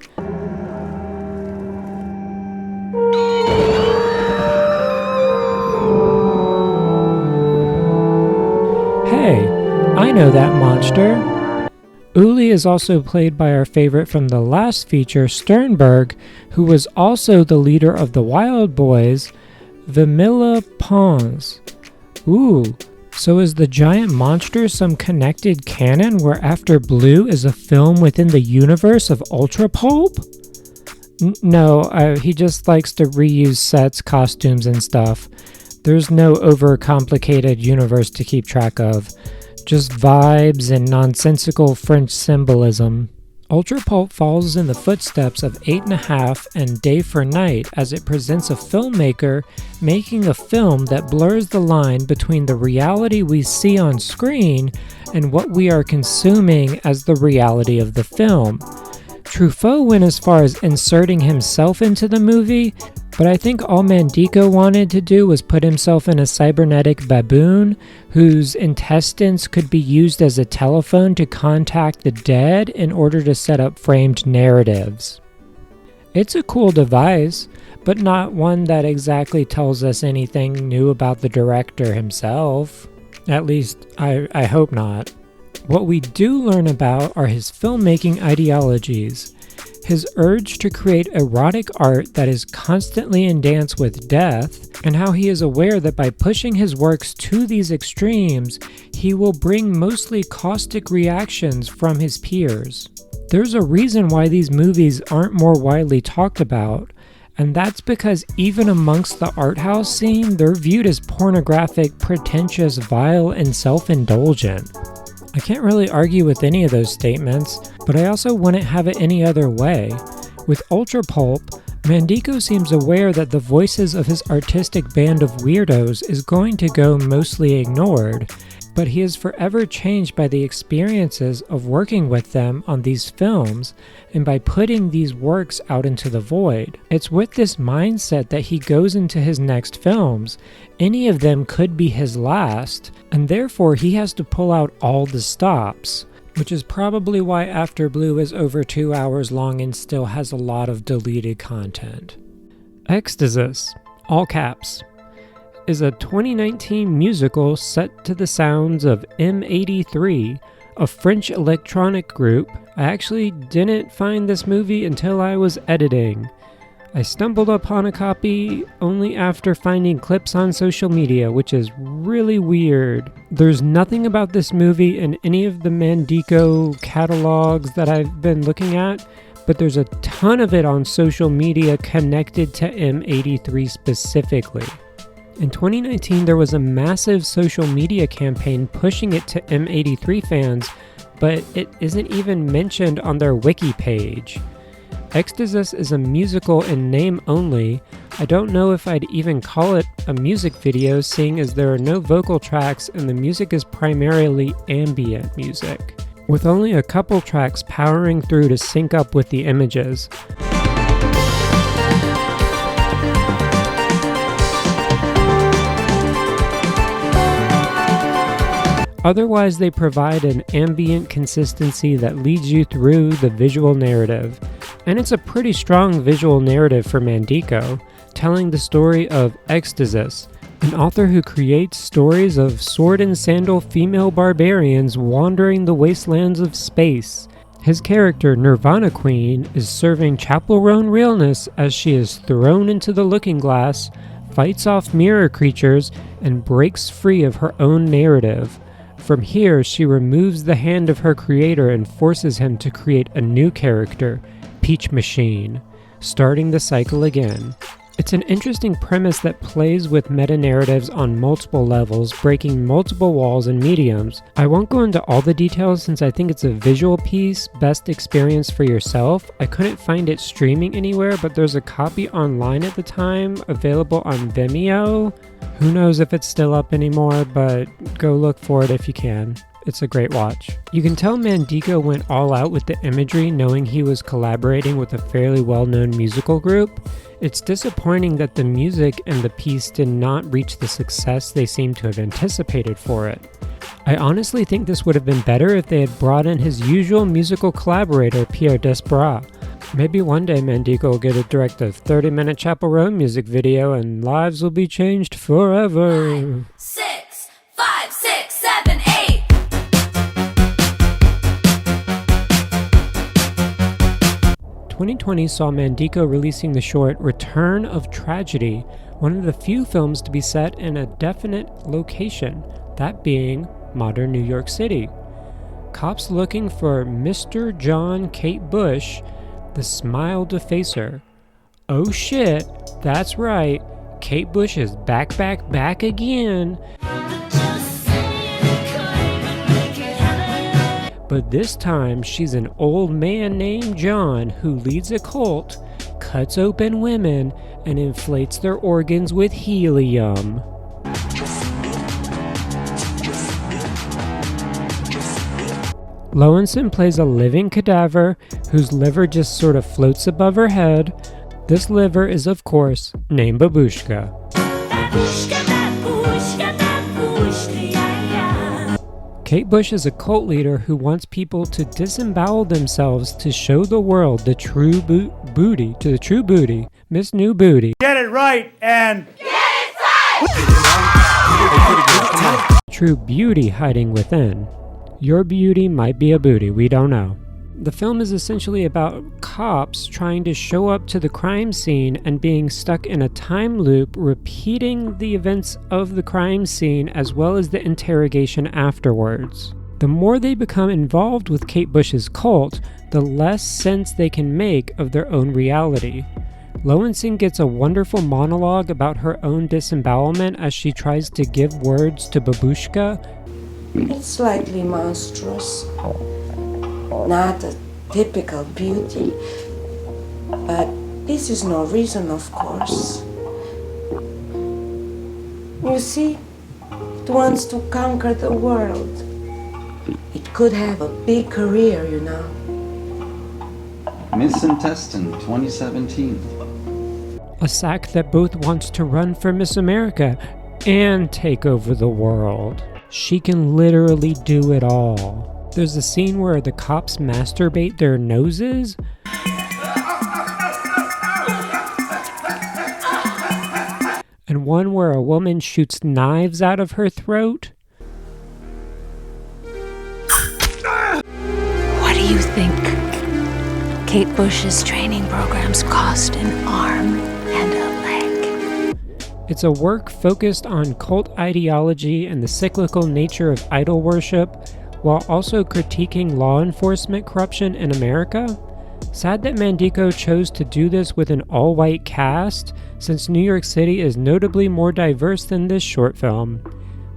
Hey, I know that monster. Uli is also played by our favorite from the last feature, Sternberg, who was also the leader of the Wild Boys, Vimila Pons. Ooh, so is the giant monster some connected canon where After Blue is a film within the universe of Ultra Pulp? No, he just likes to reuse sets, costumes, and stuff. There's no overcomplicated universe to keep track of. Just vibes and nonsensical French symbolism. Ultra Pulp follows in the footsteps of 8.5 and Day for Night as it presents a filmmaker making a film that blurs the line between the reality we see on screen and what we are consuming as the reality of the film. Truffaut went as far as inserting himself into the movie, but I think all Mandico wanted to do was put himself in a cybernetic baboon whose intestines could be used as a telephone to contact the dead in order to set up framed narratives. It's a cool device, but not one that exactly tells us anything new about the director himself. At least, I hope not. What we do learn about are his filmmaking ideologies. his urge to create erotic art that is constantly in dance with death, and how he is aware that by pushing his works to these extremes, he will bring mostly caustic reactions from his peers. There's a reason why these movies aren't more widely talked about, and that's because even amongst the art house scene, they're viewed as pornographic, pretentious, vile, and self-indulgent. I can't really argue with any of those statements, but I also wouldn't have it any other way. With Ultra Pulp, Mandico seems aware that the voices of his artistic band of weirdos is going to go mostly ignored, but he is forever changed by the experiences of working with them on these films and by putting these works out into the void. It's with this mindset that he goes into his next films. Any of them could be his last, and therefore he has to pull out all the stops, which is probably why After Blue is over 2 hours long and still has a lot of deleted content. Extasis, all caps, is a 2019 musical set to the sounds of M83, a French electronic group. I actually didn't find this movie until I was editing. I stumbled upon a copy only after finding clips on social media, which is really weird. There's nothing about this movie in any of the Mandico catalogs that I've been looking at, but there's a ton of it on social media connected to M83 specifically. In 2019, there was a massive social media campaign pushing it to M83 fans, but it isn't even mentioned on their wiki page. Extasis is a musical in name only. I don't know if I'd even call it a music video, seeing as there are no vocal tracks and the music is primarily ambient music, with only a couple tracks powering through to sync up with the images. Otherwise, they provide an ambient consistency that leads you through the visual narrative. And it's a pretty strong visual narrative for Mandico, telling the story of Extasis, an author who creates stories of sword and sandal female barbarians wandering the wastelands of space. His character, Nirvana Queen, is serving Chappell Roan realness as she is thrown into the looking glass, fights off mirror creatures, and breaks free of her own narrative. From here, she removes the hand of her creator and forces him to create a new character, Peach Machine, starting the cycle again. It's an interesting premise that plays with meta-narratives on multiple levels, breaking multiple walls and mediums. I won't go into all the details since I think it's a visual piece, best experience for yourself. I couldn't find it streaming anywhere, but there's a copy online at the time, available on Vimeo. Who knows if it's still up anymore, but go look for it if you can. It's a great watch. You can tell Mandico went all out with the imagery, knowing he was collaborating with a fairly well-known musical group. It's disappointing that the music and the piece did not reach the success they seem to have anticipated for it. I honestly think this would have been better if they had brought in his usual musical collaborator, Pierre Desbras. Maybe one day Mandico will get to direct a 30-minute Chappell Roan music video and lives will be changed forever. 6, 5, 6, 7, 8. 2020 saw Mandico releasing the short Return of Tragedy, one of the few films to be set in a definite location, that being modern New York City. Cops looking for Mr. John Kate Bush, the Smile Defacer. Oh shit, that's right, Kate Bush is back again. But this time, she's an old man named John who leads a cult, cuts open women, and inflates their organs with helium. Lowenson plays a living cadaver whose liver just sort of floats above her head. This liver is, of course, named Babushka. Kate Bush is a cult leader who wants people to disembowel themselves to show the world the true booty, Miss New Booty. Get it right and get inside! True beauty hiding within. Your beauty might be a booty, we don't know. The film is essentially about cops trying to show up to the crime scene and being stuck in a time loop, repeating the events of the crime scene as well as the interrogation afterwards. The more they become involved with Kate Bush's cult, the less sense they can make of their own reality. Lowenson gets a wonderful monologue about her own disembowelment as she tries to give words to Babushka. It's slightly monstrous. Not a typical beauty, but this is no reason, of course. You see, it wants to conquer the world. It could have a big career, you know. Miss Intestine 2017. A sack that both wants to run for Miss America and take over the world. She can literally do it all. There's a scene where the cops masturbate their noses. And one where a woman shoots knives out of her throat. What do you think Kate Bush's training programs cost an arm and a leg? It's a work focused on cult ideology and the cyclical nature of idol worship, while also critiquing law enforcement corruption in America. Sad that Mandico chose to do this with an all-white cast, since New York City is notably more diverse than this short film.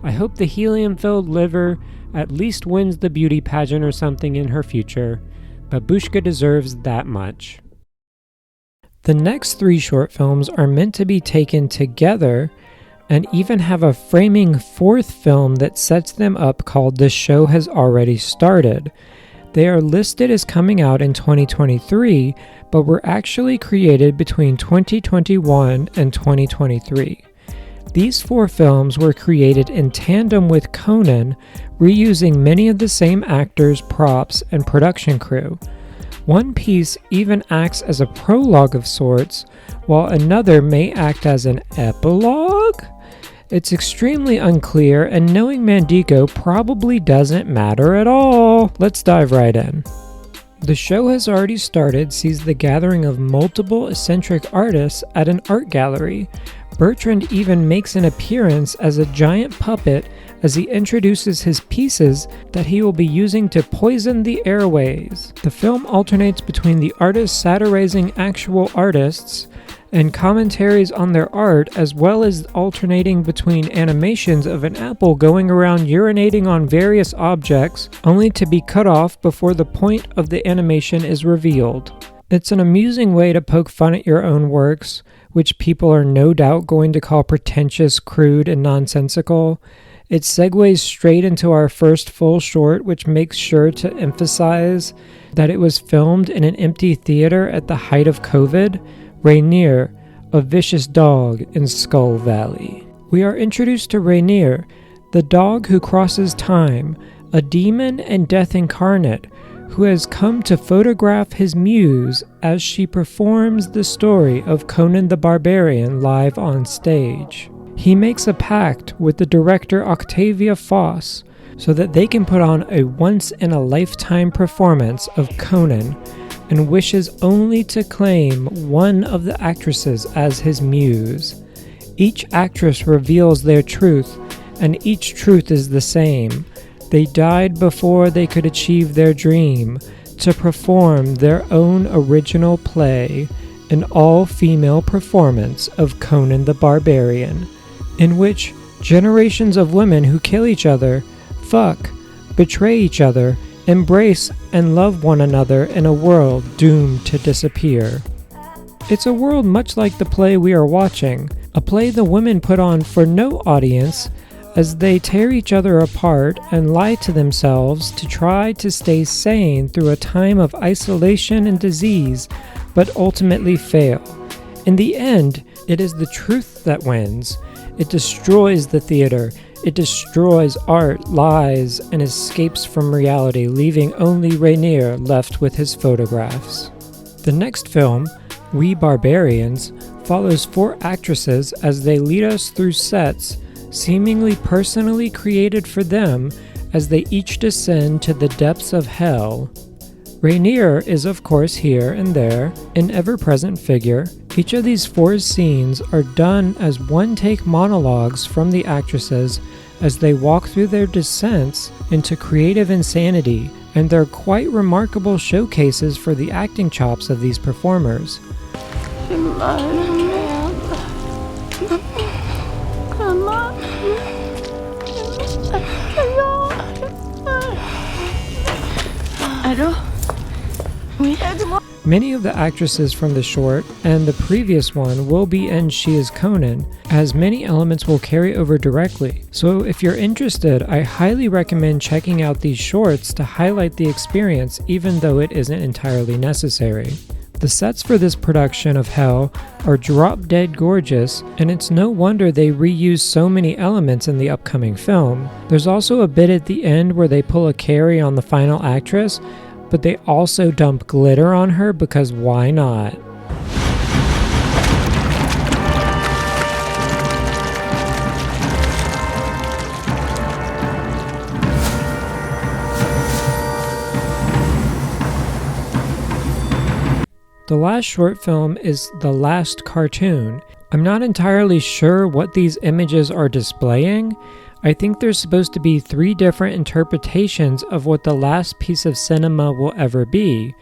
I hope the helium-filled liver at least wins the beauty pageant or something in her future. Babushka deserves that much. The next 3 short films are meant to be taken together, and even have a framing 4th film that sets them up called The Show Has Already Started. They are listed as coming out in 2023, but were actually created between 2021 and 2023. These 4 films were created in tandem with Conann, reusing many of the same actors, props, and production crew. One piece even acts as a prologue of sorts, while another may act as an epilogue? It's extremely unclear, and knowing Mandico probably doesn't matter at all. Let's dive right in. The Show Has Already Started sees the gathering of multiple eccentric artists at an art gallery. Bertrand even makes an appearance as a giant puppet as he introduces his pieces that he will be using to poison the airways. The film alternates between the artists satirizing actual artists and commentaries on their art, as well as alternating between animations of an apple going around urinating on various objects, only to be cut off before the point of the animation is revealed. It's an amusing way to poke fun at your own works, which people are no doubt going to call pretentious, crude, and nonsensical. It segues straight into our first full short, which makes sure to emphasize that it was filmed in an empty theater at the height of COVID, Rainier, a vicious dog in Skull Valley. We are introduced to Rainier, the dog who crosses time, a demon and death incarnate, who has come to photograph his muse as she performs the story of Conann the Barbarian live on stage. He makes a pact with the director Octavia Foss so that they can put on a once-in-a-lifetime performance of Conann, and wishes only to claim one of the actresses as his muse. Each actress reveals their truth, and each truth is the same. They died before they could achieve their dream, to perform their own original play, an all-female performance of Conann the Barbarian, in which generations of women who kill each other, fuck, betray each other, embrace and love one another in a world doomed to disappear. It's a world much like the play we are watching, a play the women put on for no audience as they tear each other apart and lie to themselves to try to stay sane through a time of isolation and disease, but ultimately fail. In the end, it is the truth that wins. It destroys the theater. It destroys art, lies, and escapes from reality, leaving only Rainier left with his photographs. The next film, We Barbarians, follows 4 actresses as they lead us through sets seemingly personally created for them as they each descend to the depths of hell. Rainier is of course here and there, an ever-present figure. Each of these 4 scenes are done as one-take monologues from the actresses as they walk through their descents into creative insanity, and they're quite remarkable showcases for the acting chops of these performers. Come on. Many of the actresses from the short and the previous one will be in She is Conann, as many elements will carry over directly. So if you're interested, I highly recommend checking out these shorts to highlight the experience, even though it isn't entirely necessary. The sets for this production of Hell are drop-dead gorgeous, and it's no wonder they reuse so many elements in the upcoming film. There's also a bit at the end where they pull a Carrie on the final actress, but they also dump glitter on her because why not? The last short film is The Last Cartoon. I'm not entirely sure what these images are displaying. I think there's supposed to be 3 different interpretations of what the last piece of cinema will ever be.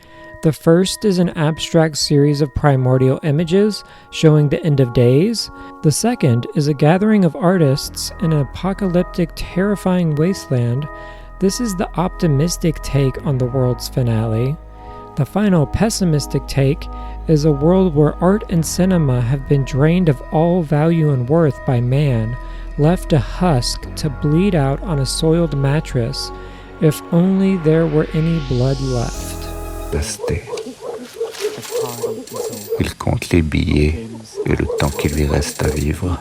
The first is an abstract series of primordial images showing the end of days. The second is a gathering of artists in an apocalyptic, terrifying wasteland. This is the optimistic take on the world's finale. The final pessimistic take is a world where art and cinema have been drained of all value and worth by man, left a husk to bleed out on a soiled mattress. If only there were any blood left. Il compte les billets et le temps qu'il lui reste à vivre.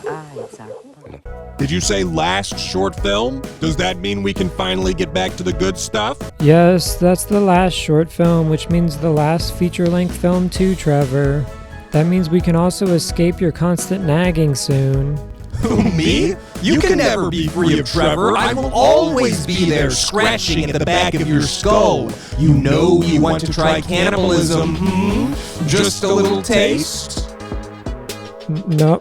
Did you say last short film? Does that mean we can finally get back to the good stuff? Yes, that's the last short film, which means the last feature-length film too, Trevor. That means we can also escape your constant nagging soon. Who, me? You can never be free of Trevor. I will always be there scratching at the back of your skull. You know you want to try cannibalism, Just a little taste? No,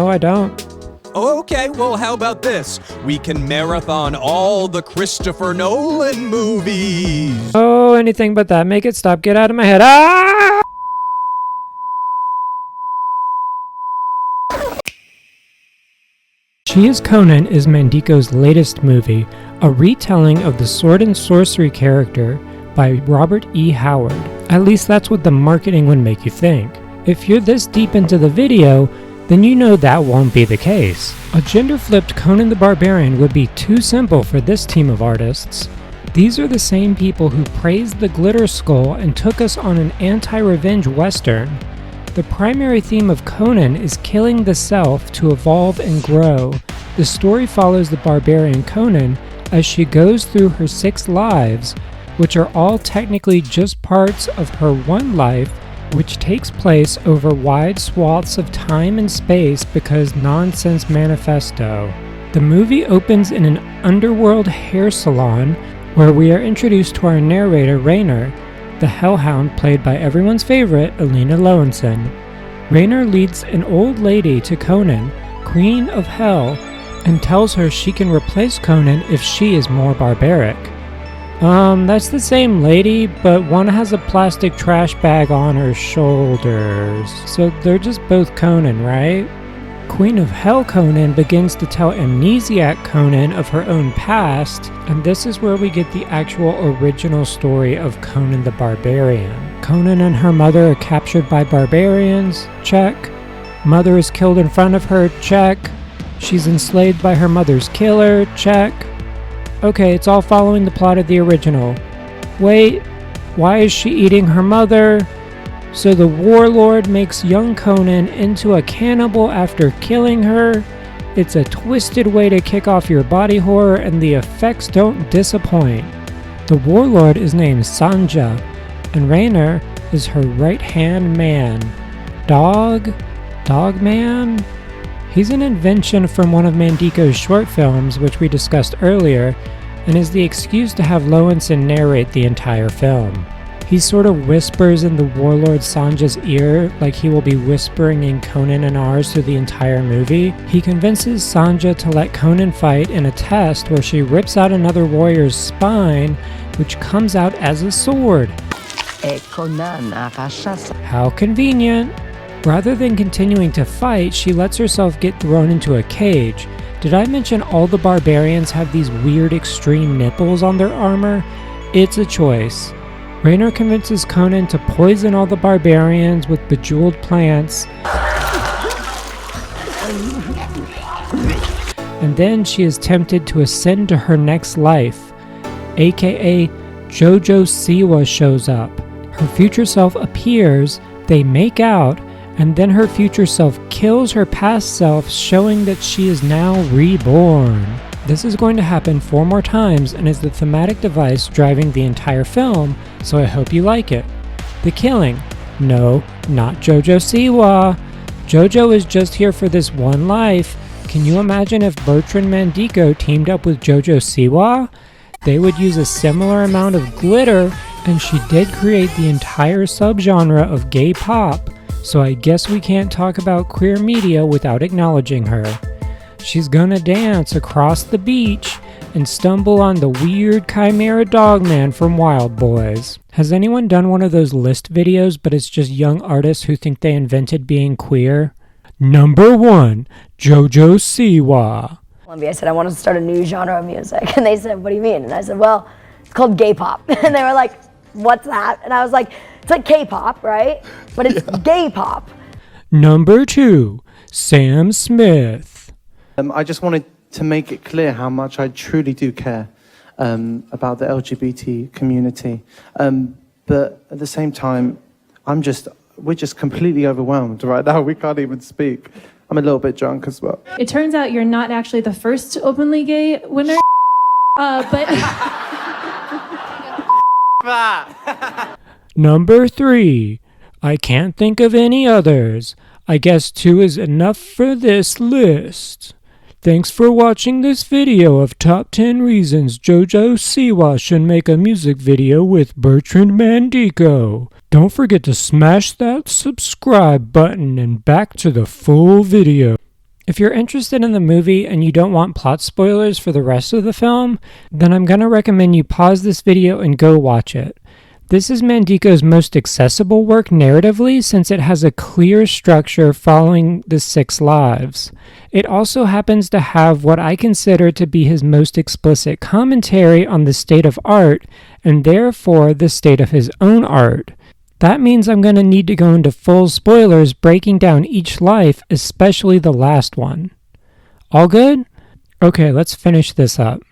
I don't. Okay, well, how about this? We can marathon all the Christopher Nolan movies. Oh, anything but that. Make it stop. Get out of my head. Ah! She is Conann is Mandiko's latest movie, a retelling of the sword and sorcery character by Robert E. Howard. At least that's what the marketing would make you think. If you're this deep into the video, then you know that won't be the case. A gender-flipped Conan the Barbarian would be too simple for this team of artists. These are the same people who praised the Glitter Skull and took us on an anti-revenge western. The primary theme of Conan is killing the self to evolve and grow. The story follows the barbarian Conann as she goes through her 6 lives, which are all technically just parts of her one life, which takes place over wide swaths of time and space because nonsense Manifesto. The movie opens in an underworld hair salon where we are introduced to our narrator Rainier, the hellhound played by everyone's favorite Alina Lowenson. Rainier leads an old lady to Conann, Queen of Hell, and tells her she can replace Conann if she is more barbaric. That's the same lady, but one has a plastic trash bag on her shoulders. So they're just both Conann, right? Queen of Hell Conann begins to tell amnesiac Conann of her own past, and this is where we get the actual original story of Conan the Barbarian. Conann and her mother are captured by barbarians, check. Mother is killed in front of her, check. She's enslaved by her mother's killer, check. Okay, it's all following the plot of the original. Wait, why is she eating her mother? So the warlord makes young Conann into a cannibal after killing her. It's a twisted way to kick off your body horror, and the effects don't disappoint. The warlord is named Sanja, and Rainier is her right-hand man. Dog man? He's an invention from one of Mandiko's short films, which we discussed earlier, and is the excuse to have Lowenson narrate the entire film. He sort of whispers in the warlord Sanja's ear like he will be whispering in Conann and ours through the entire movie. He convinces Sanja to let Conann fight in a test where she rips out another warrior's spine, which comes out as a sword. How convenient. Rather than continuing to fight, she lets herself get thrown into a cage. Did I mention all the barbarians have these weird extreme nipples on their armor? It's a choice. Raynor convinces Conann to poison all the barbarians with bejeweled plants. And then she is tempted to ascend to her next life. AKA Jojo Siwa shows up. Her future self appears, they make out, and then her future self kills her past self, showing that she is now reborn. This is going to happen 4 more times and is the thematic device driving the entire film, so I hope you like it. The killing. No, not Jojo Siwa. Jojo is just here for this one life. Can you imagine if Bertrand Mandico teamed up with Jojo Siwa? They would use a similar amount of glitter, and she did create the entire subgenre of gay pop, so I guess we can't talk about queer media without acknowledging her. She's gonna dance across the beach and stumble on the weird chimera dogman from Wild Boys. Has anyone done one of those list videos, but it's just young artists who think they invented being queer? Number 1, Jojo Siwa. I said, I want to start a new genre of music. And they said, what do you mean? And I said, well, it's called gay pop. And they were like, what's that? And I was like, it's like K-pop, right? But it's gay pop. Number 2, Sam Smith. I just wanted to make it clear how much I truly do care about the LGBT community. But at the same time, we're just completely overwhelmed right now. We can't even speak. I'm a little bit drunk as well. It turns out you're not actually the first openly gay winner, but... Number 3, I can't think of any others. I guess 2 is enough for this list. Thanks for watching this video of top 10 reasons Jojo Siwa should make a music video with Bertrand Mandico. Don't forget to smash that subscribe button and back to the full video. If you're interested in the movie and you don't want plot spoilers for the rest of the film, then I'm gonna recommend you pause this video and go watch it. This is Mandico's most accessible work narratively since it has a clear structure following the 6 lives. It also happens to have what I consider to be his most explicit commentary on the state of art and therefore the state of his own art. That means I'm going to need to go into full spoilers breaking down each life, especially the last one. All good? Okay, let's finish this up.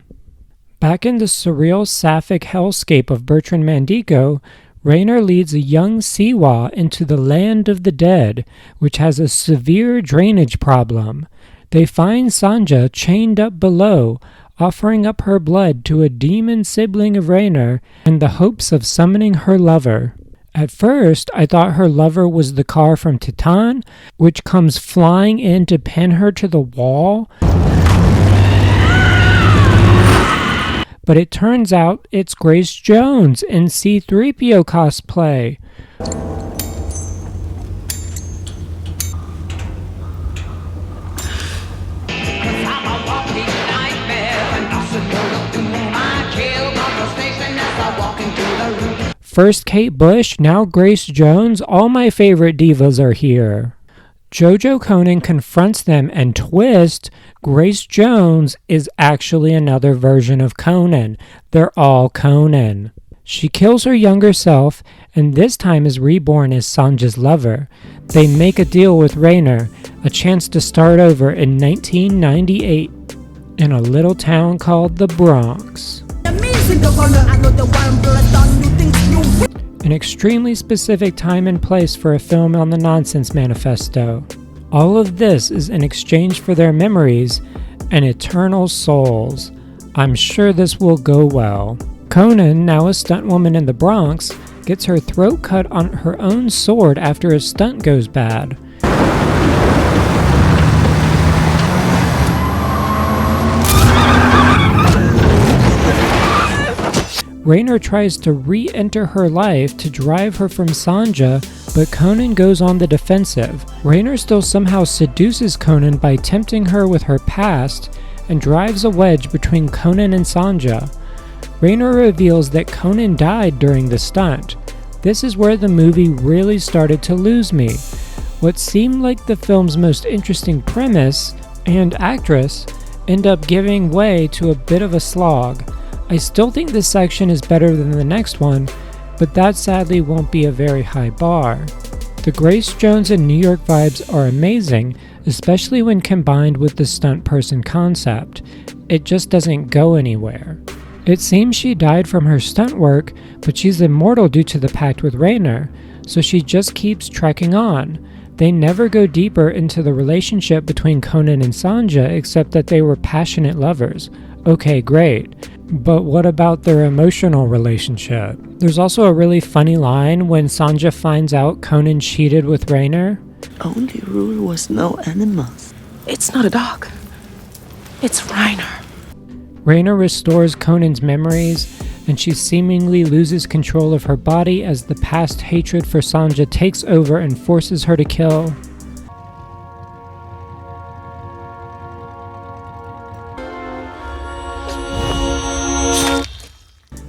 Back in the surreal sapphic hellscape of Bertrand Mandico, Raynor leads a young Siwa into the land of the dead, which has a severe drainage problem. They find Sanja chained up below, offering up her blood to a demon sibling of Raynor in the hopes of summoning her lover. At first, I thought her lover was the car from Titan, which comes flying in to pin her to the wall. But it turns out it's Grace Jones in C-3PO cosplay. First Kate Bush, now Grace Jones, all my favorite divas are here. Jojo Conann confronts them and twist, Grace Jones is actually another version of Conann. They're all Conann. She kills her younger self and this time is reborn as Sanja's lover. They make a deal with Raynor, a chance to start over in 1998 in a little town called the Bronx. An extremely specific time and place for a film on the Nonsense Manifesto. All of this is in exchange for their memories and eternal souls. I'm sure this will go well. Conann, now a stunt woman in the Bronx, gets her throat cut on her own sword after a stunt goes bad. Raynor tries to re-enter her life to drive her from Sanja, but Conann goes on the defensive. Raynor still somehow seduces Conann by tempting her with her past and drives a wedge between Conann and Sanja. Raynor reveals that Conann died during the stunt. This is where the movie really started to lose me. What seemed like the film's most interesting premise and actress end up giving way to a bit of a slog. I still think this section is better than the next one, but that sadly won't be a very high bar. The Grace Jones and New York vibes are amazing, especially when combined with the stunt person concept. It just doesn't go anywhere. It seems she died from her stunt work, but she's immortal due to the pact with Raynor, so she just keeps trekking on. They never go deeper into the relationship between Conann and Sanja except that they were passionate lovers. Okay, great. But what about their emotional relationship? There's also a really funny line when Sanja finds out Conann cheated with Raynor. Only rule was no animals. It's not a dog. It's Raynor. Raynor restores Conann's memories, and she seemingly loses control of her body as the past hatred for Sanja takes over and forces her to kill.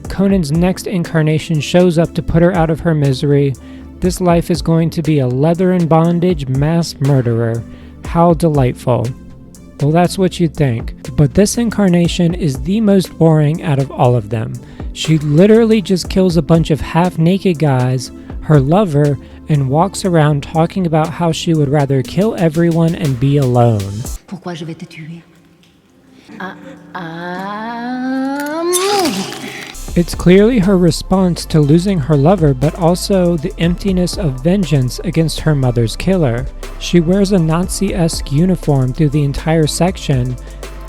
Conann's next incarnation shows up to put her out of her misery. This life is going to be a leather and bondage mass murderer. How delightful. Well, that's what you'd think. But this incarnation is the most boring out of all of them. She literally just kills a bunch of half-naked guys, her lover, and walks around talking about how she would rather kill everyone and be alone. Pourquoi je vais te tuer? It's clearly her response to losing her lover, but also the emptiness of vengeance against her mother's killer. She wears a Nazi-esque uniform through the entire section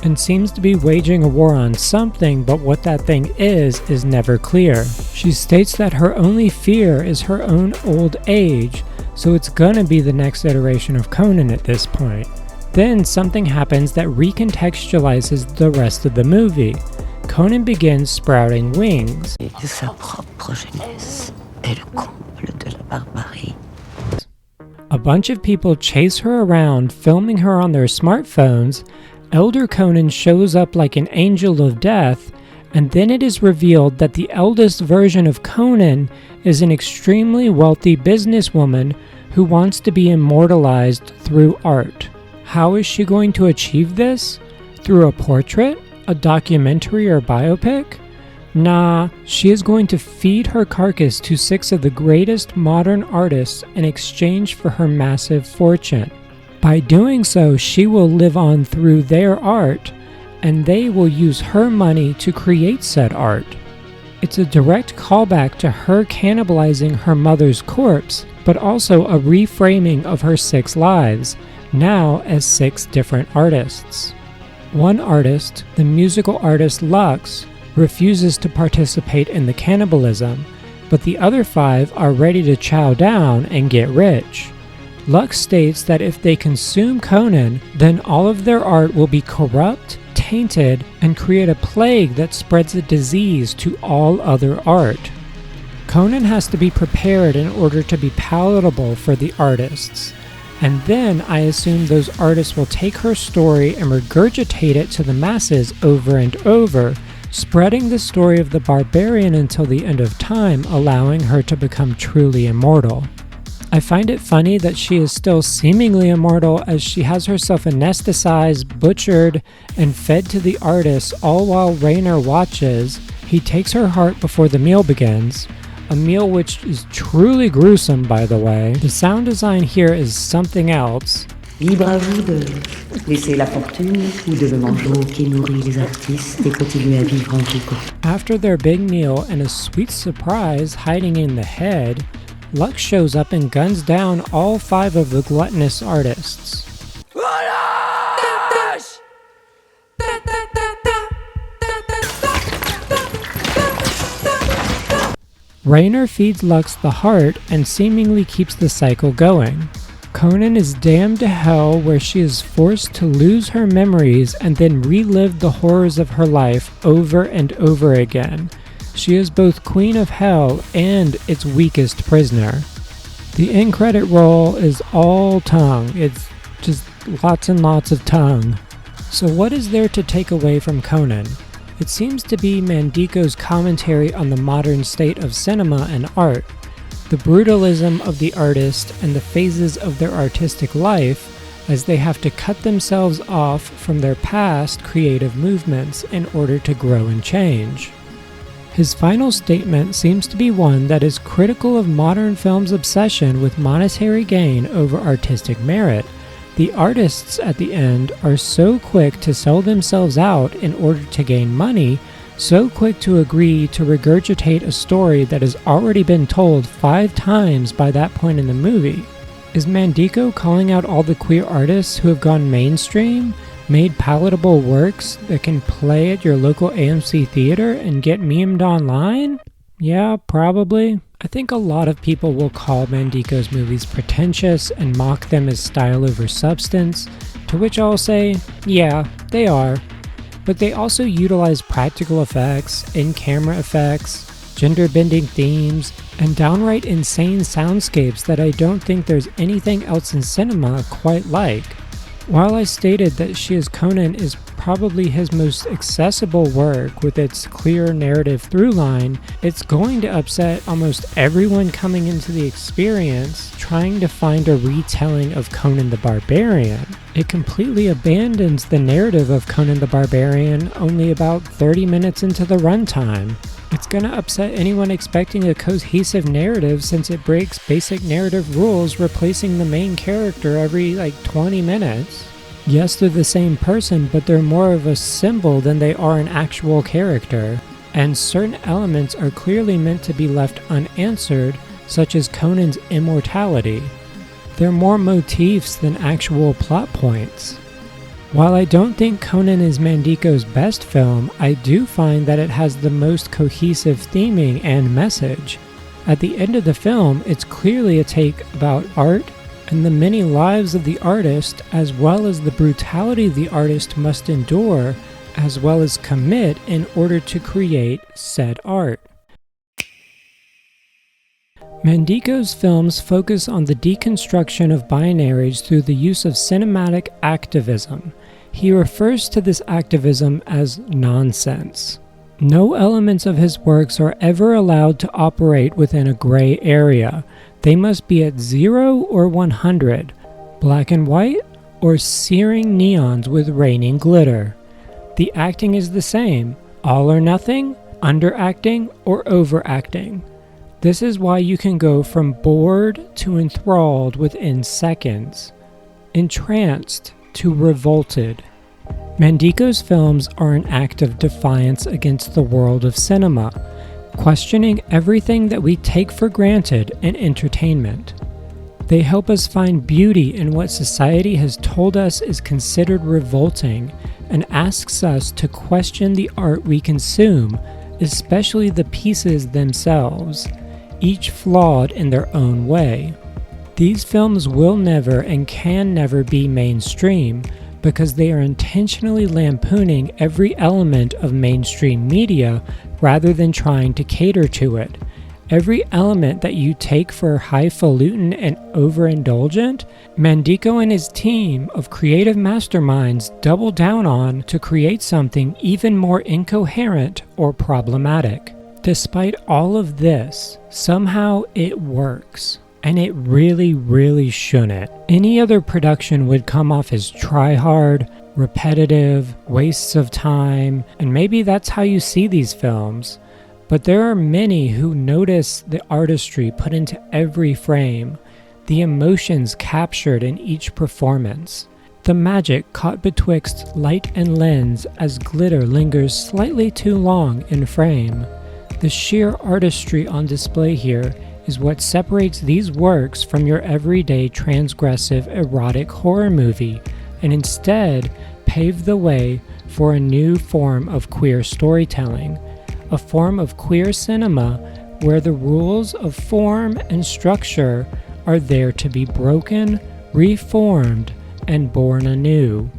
and seems to be waging a war on something, but what that thing is never clear. She states that her only fear is her own old age, so it's gonna be the next iteration of Conann at this point. Then something happens that recontextualizes the rest of the movie. Conann begins sprouting wings. Sa propre jeunesse est le comble de la barbarie. A bunch of people chase her around, filming her on their smartphones. Elder Conann shows up like an angel of death, and then it is revealed that the eldest version of Conann is an extremely wealthy businesswoman who wants to be immortalized through art. How is she going to achieve this? Through a portrait? A documentary or biopic? Nah, she is going to feed her carcass to 6 of the greatest modern artists in exchange for her massive fortune. By doing so, she will live on through their art, and they will use her money to create said art. It's a direct callback to her cannibalizing her mother's corpse, but also a reframing of her 6 lives, now as 6 different artists. One artist, the musical artist Lux, refuses to participate in the cannibalism, but the other 5 are ready to chow down and get rich. Lux states that if they consume Conann, then all of their art will be corrupt, tainted, and create a plague that spreads a disease to all other art. Conann has to be prepared in order to be palatable for the artists. And then I assume those artists will take her story and regurgitate it to the masses over and over, spreading the story of the barbarian until the end of time, allowing her to become truly immortal. I find it funny that she is still seemingly immortal as she has herself anesthetized, butchered, and fed to the artists, all while Raynor watches. He takes her heart before the meal begins. A meal which is truly gruesome, by the way. The sound design here is something else. Libre à vous de laisser la fortune ou de le mangeau qui nourrit les artistes et continuer à vivre en tout. After their big meal and a sweet surprise hiding in the head, Lux shows up and guns down all 5 of the gluttonous artists. Raynor feeds Lux the heart and seemingly keeps the cycle going. Conann is damned to hell where she is forced to lose her memories and then relive the horrors of her life over and over again. She is both Queen of Hell and its weakest prisoner. The end credit roll is all tongue. It's just lots and lots of tongue. So what is there to take away from Conann? It seems to be Mandiko's commentary on the modern state of cinema and art, the brutalism of the artist and the phases of their artistic life as they have to cut themselves off from their past creative movements in order to grow and change. His final statement seems to be one that is critical of modern film's obsession with monetary gain over artistic merit. The artists at the end are so quick to sell themselves out in order to gain money, so quick to agree to regurgitate a story that has already been told 5 times by that point in the movie. Is Mandiko calling out all the queer artists who have gone mainstream, made palatable works that can play at your local AMC theater and get memed online? Yeah, probably. I think a lot of people will call Mandiko's movies pretentious and mock them as style over substance, to which I'll say, yeah, they are. But they also utilize practical effects, in-camera effects, gender-bending themes, and downright insane soundscapes that I don't think there's anything else in cinema quite like. While I stated that She is Conann is probably his most accessible work with its clear narrative through line, it's going to upset almost everyone coming into the experience trying to find a retelling of Conan the Barbarian. It completely abandons the narrative of Conan the Barbarian only about 30 minutes into the runtime. It's gonna upset anyone expecting a cohesive narrative since it breaks basic narrative rules, replacing the main character every 20 minutes. Yes, they're the same person, but they're more of a symbol than they are an actual character. And certain elements are clearly meant to be left unanswered, such as Conan's immortality. They're more motifs than actual plot points. While I don't think Conann is Mandiko's best film, I do find that it has the most cohesive theming and message. At the end of the film, it's clearly a take about art and the many lives of the artist, as well as the brutality the artist must endure, as well as commit in order to create said art. Mandiko's films focus on the deconstruction of binaries through the use of cinematic activism. He refers to this activism as nonsense. No elements of his works are ever allowed to operate within a gray area. They must be at 0 or 100, black and white, or searing neons with raining glitter. The acting is the same, all or nothing, underacting, or overacting. This is why you can go from bored to enthralled within seconds, entranced to revolted. Mandiko's films are an act of defiance against the world of cinema, questioning everything that we take for granted in entertainment. They help us find beauty in what society has told us is considered revolting and asks us to question the art we consume, especially the pieces themselves, each flawed in their own way. These films will never and can never be mainstream because they are intentionally lampooning every element of mainstream media rather than trying to cater to it. Every element that you take for highfalutin and overindulgent, Mandiko and his team of creative masterminds double down on to create something even more incoherent or problematic. Despite all of this, somehow it works. And it really, really shouldn't. Any other production would come off as try-hard, repetitive, wastes of time, and maybe that's how you see these films. But there are many who notice the artistry put into every frame, the emotions captured in each performance, the magic caught betwixt light and lens as glitter lingers slightly too long in frame. The sheer artistry on display here is what separates these works from your everyday transgressive erotic horror movie, and instead pave the way for a new form of queer storytelling, a form of queer cinema where the rules of form and structure are there to be broken, reformed, and born anew.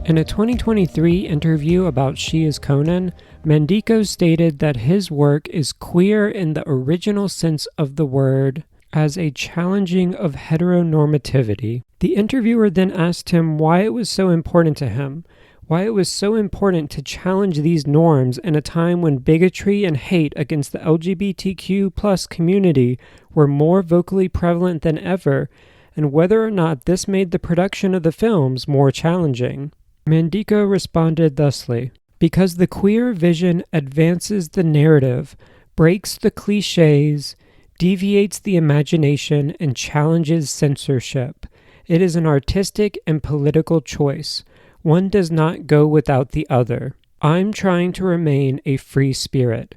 In a 2023 interview about She is Conann, Mandico stated that his work is queer in the original sense of the word, as a challenging of heteronormativity. The interviewer then asked him why it was so important to him, why it was so important to challenge these norms in a time when bigotry and hate against the LGBTQ+ community were more vocally prevalent than ever, and whether or not this made the production of the films more challenging. Mandico responded thusly, "Because the queer vision advances the narrative, breaks the cliches, deviates the imagination, and challenges censorship. It is an artistic and political choice. One does not go without the other. I'm trying to remain a free spirit.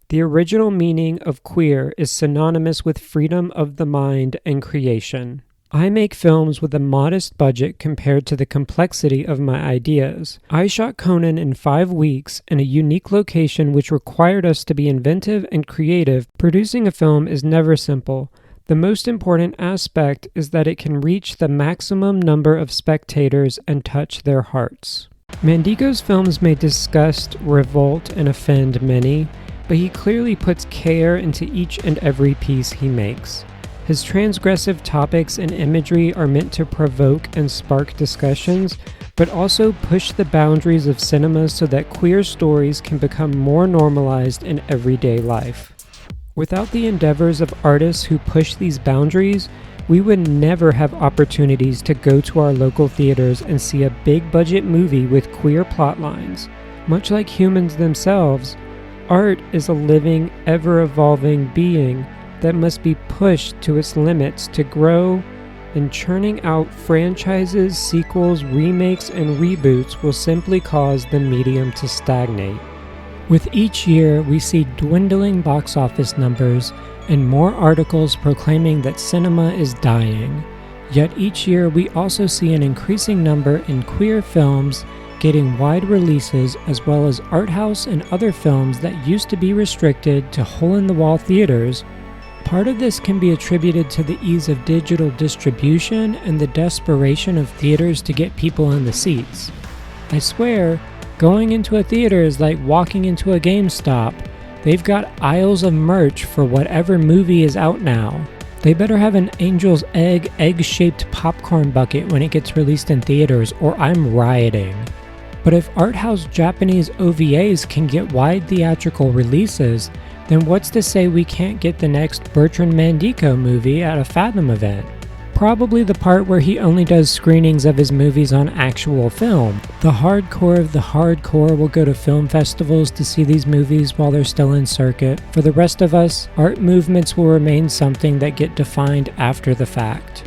The original meaning of queer is synonymous with freedom of the mind and creation. I make films with a modest budget compared to the complexity of my ideas. I shot Conann in 5 weeks in a unique location which required us to be inventive and creative. Producing a film is never simple. The most important aspect is that it can reach the maximum number of spectators and touch their hearts." Mandico's films may disgust, revolt, and offend many, but he clearly puts care into each and every piece he makes. His transgressive topics and imagery are meant to provoke and spark discussions, but also push the boundaries of cinema so that queer stories can become more normalized in everyday life. Without the endeavors of artists who push these boundaries, we would never have opportunities to go to our local theaters and see a big-budget movie with queer plotlines. Much like humans themselves, art is a living, ever-evolving being that must be pushed to its limits to grow, and churning out franchises, sequels, remakes, and reboots will simply cause the medium to stagnate. With each year, we see dwindling box office numbers and more articles proclaiming that cinema is dying. Yet each year, we also see an increasing number in queer films getting wide releases, as well as art house and other films that used to be restricted to hole-in-the-wall theaters. Part of this can be attributed to the ease of digital distribution and the desperation of theaters to get people in the seats. I swear, going into a theater is like walking into a GameStop. They've got aisles of merch for whatever movie is out now. They better have an Angel's egg-shaped popcorn bucket when it gets released in theaters, or I'm rioting. But if art house Japanese OVAs can get wide theatrical releases, then what's to say we can't get the next Bertrand Mandico movie at a Fathom event? Probably the part where he only does screenings of his movies on actual film. The hardcore of the hardcore will go to film festivals to see these movies while they're still in circuit. For the rest of us, art movements will remain something that get defined after the fact.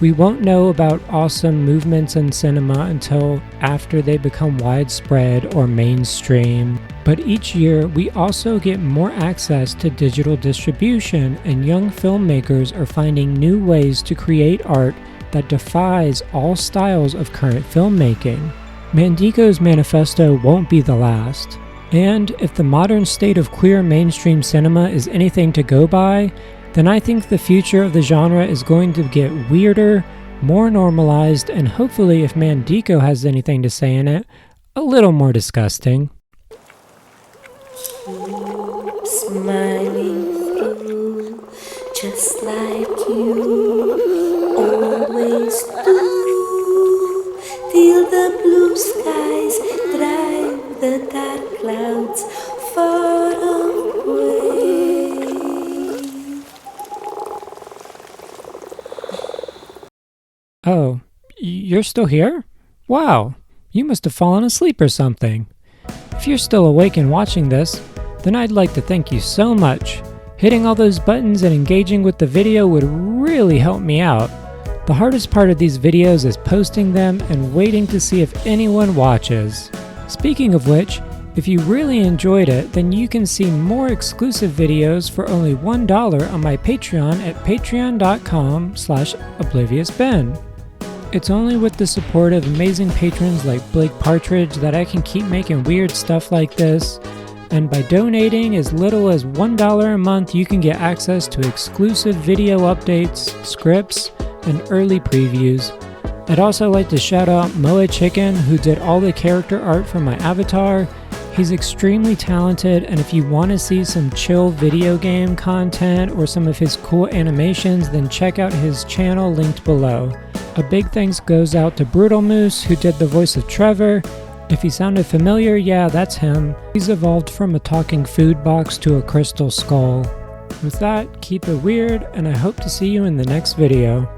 We won't know about awesome movements in cinema until after they become widespread or mainstream. But each year, we also get more access to digital distribution, and young filmmakers are finding new ways to create art that defies all styles of current filmmaking. Mandico's Manifesto won't be the last. And if the modern state of queer mainstream cinema is anything to go by, then I think the future of the genre is going to get weirder, more normalized, and hopefully, if Mandico has anything to say in it, a little more disgusting. Keep smiling through, just like you always do, till the blue skies drive the dark clouds far away. Oh, you're still here? Wow, you must have fallen asleep or something. If you're still awake and watching this, then I'd like to thank you so much. Hitting all those buttons and engaging with the video would really help me out. The hardest part of these videos is posting them and waiting to see if anyone watches. Speaking of which, if you really enjoyed it, then you can see more exclusive videos for only $1 on my Patreon at patreon.com/obliviousben. It's only with the support of amazing patrons like Blake Partridge that I can keep making weird stuff like this, and by donating as little as $1 a month, you can get access to exclusive video updates, scripts, and early previews. I'd also like to shout out Moe Chicken, who did all the character art for my avatar. He's extremely talented, and if you want to see some chill video game content or some of his cool animations, then check out his channel linked below. A big thanks goes out to Brutal Moose, who did the voice of Trevor. If he sounded familiar, yeah, that's him. He's evolved from a talking food box to a crystal skull. With that, keep it weird, and I hope to see you in the next video.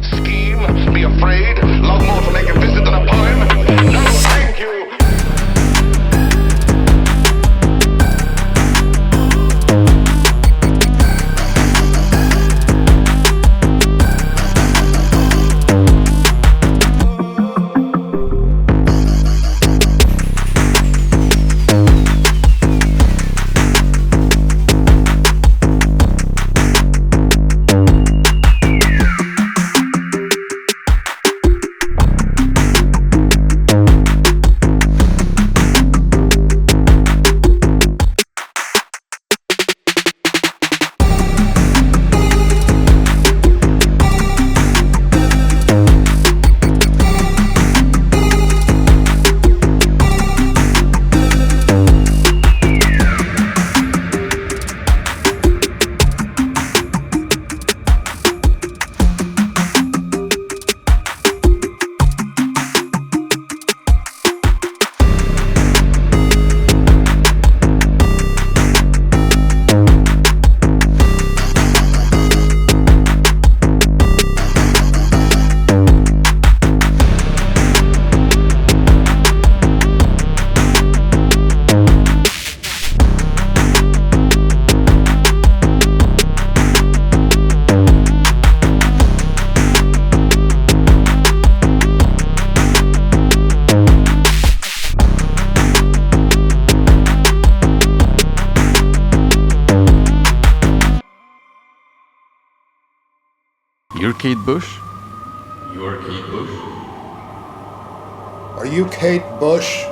Scheme, be afraid, love more to make a visit than a poem. No, thank you. You're Kate Bush? You're Kate Bush? Are you Kate Bush?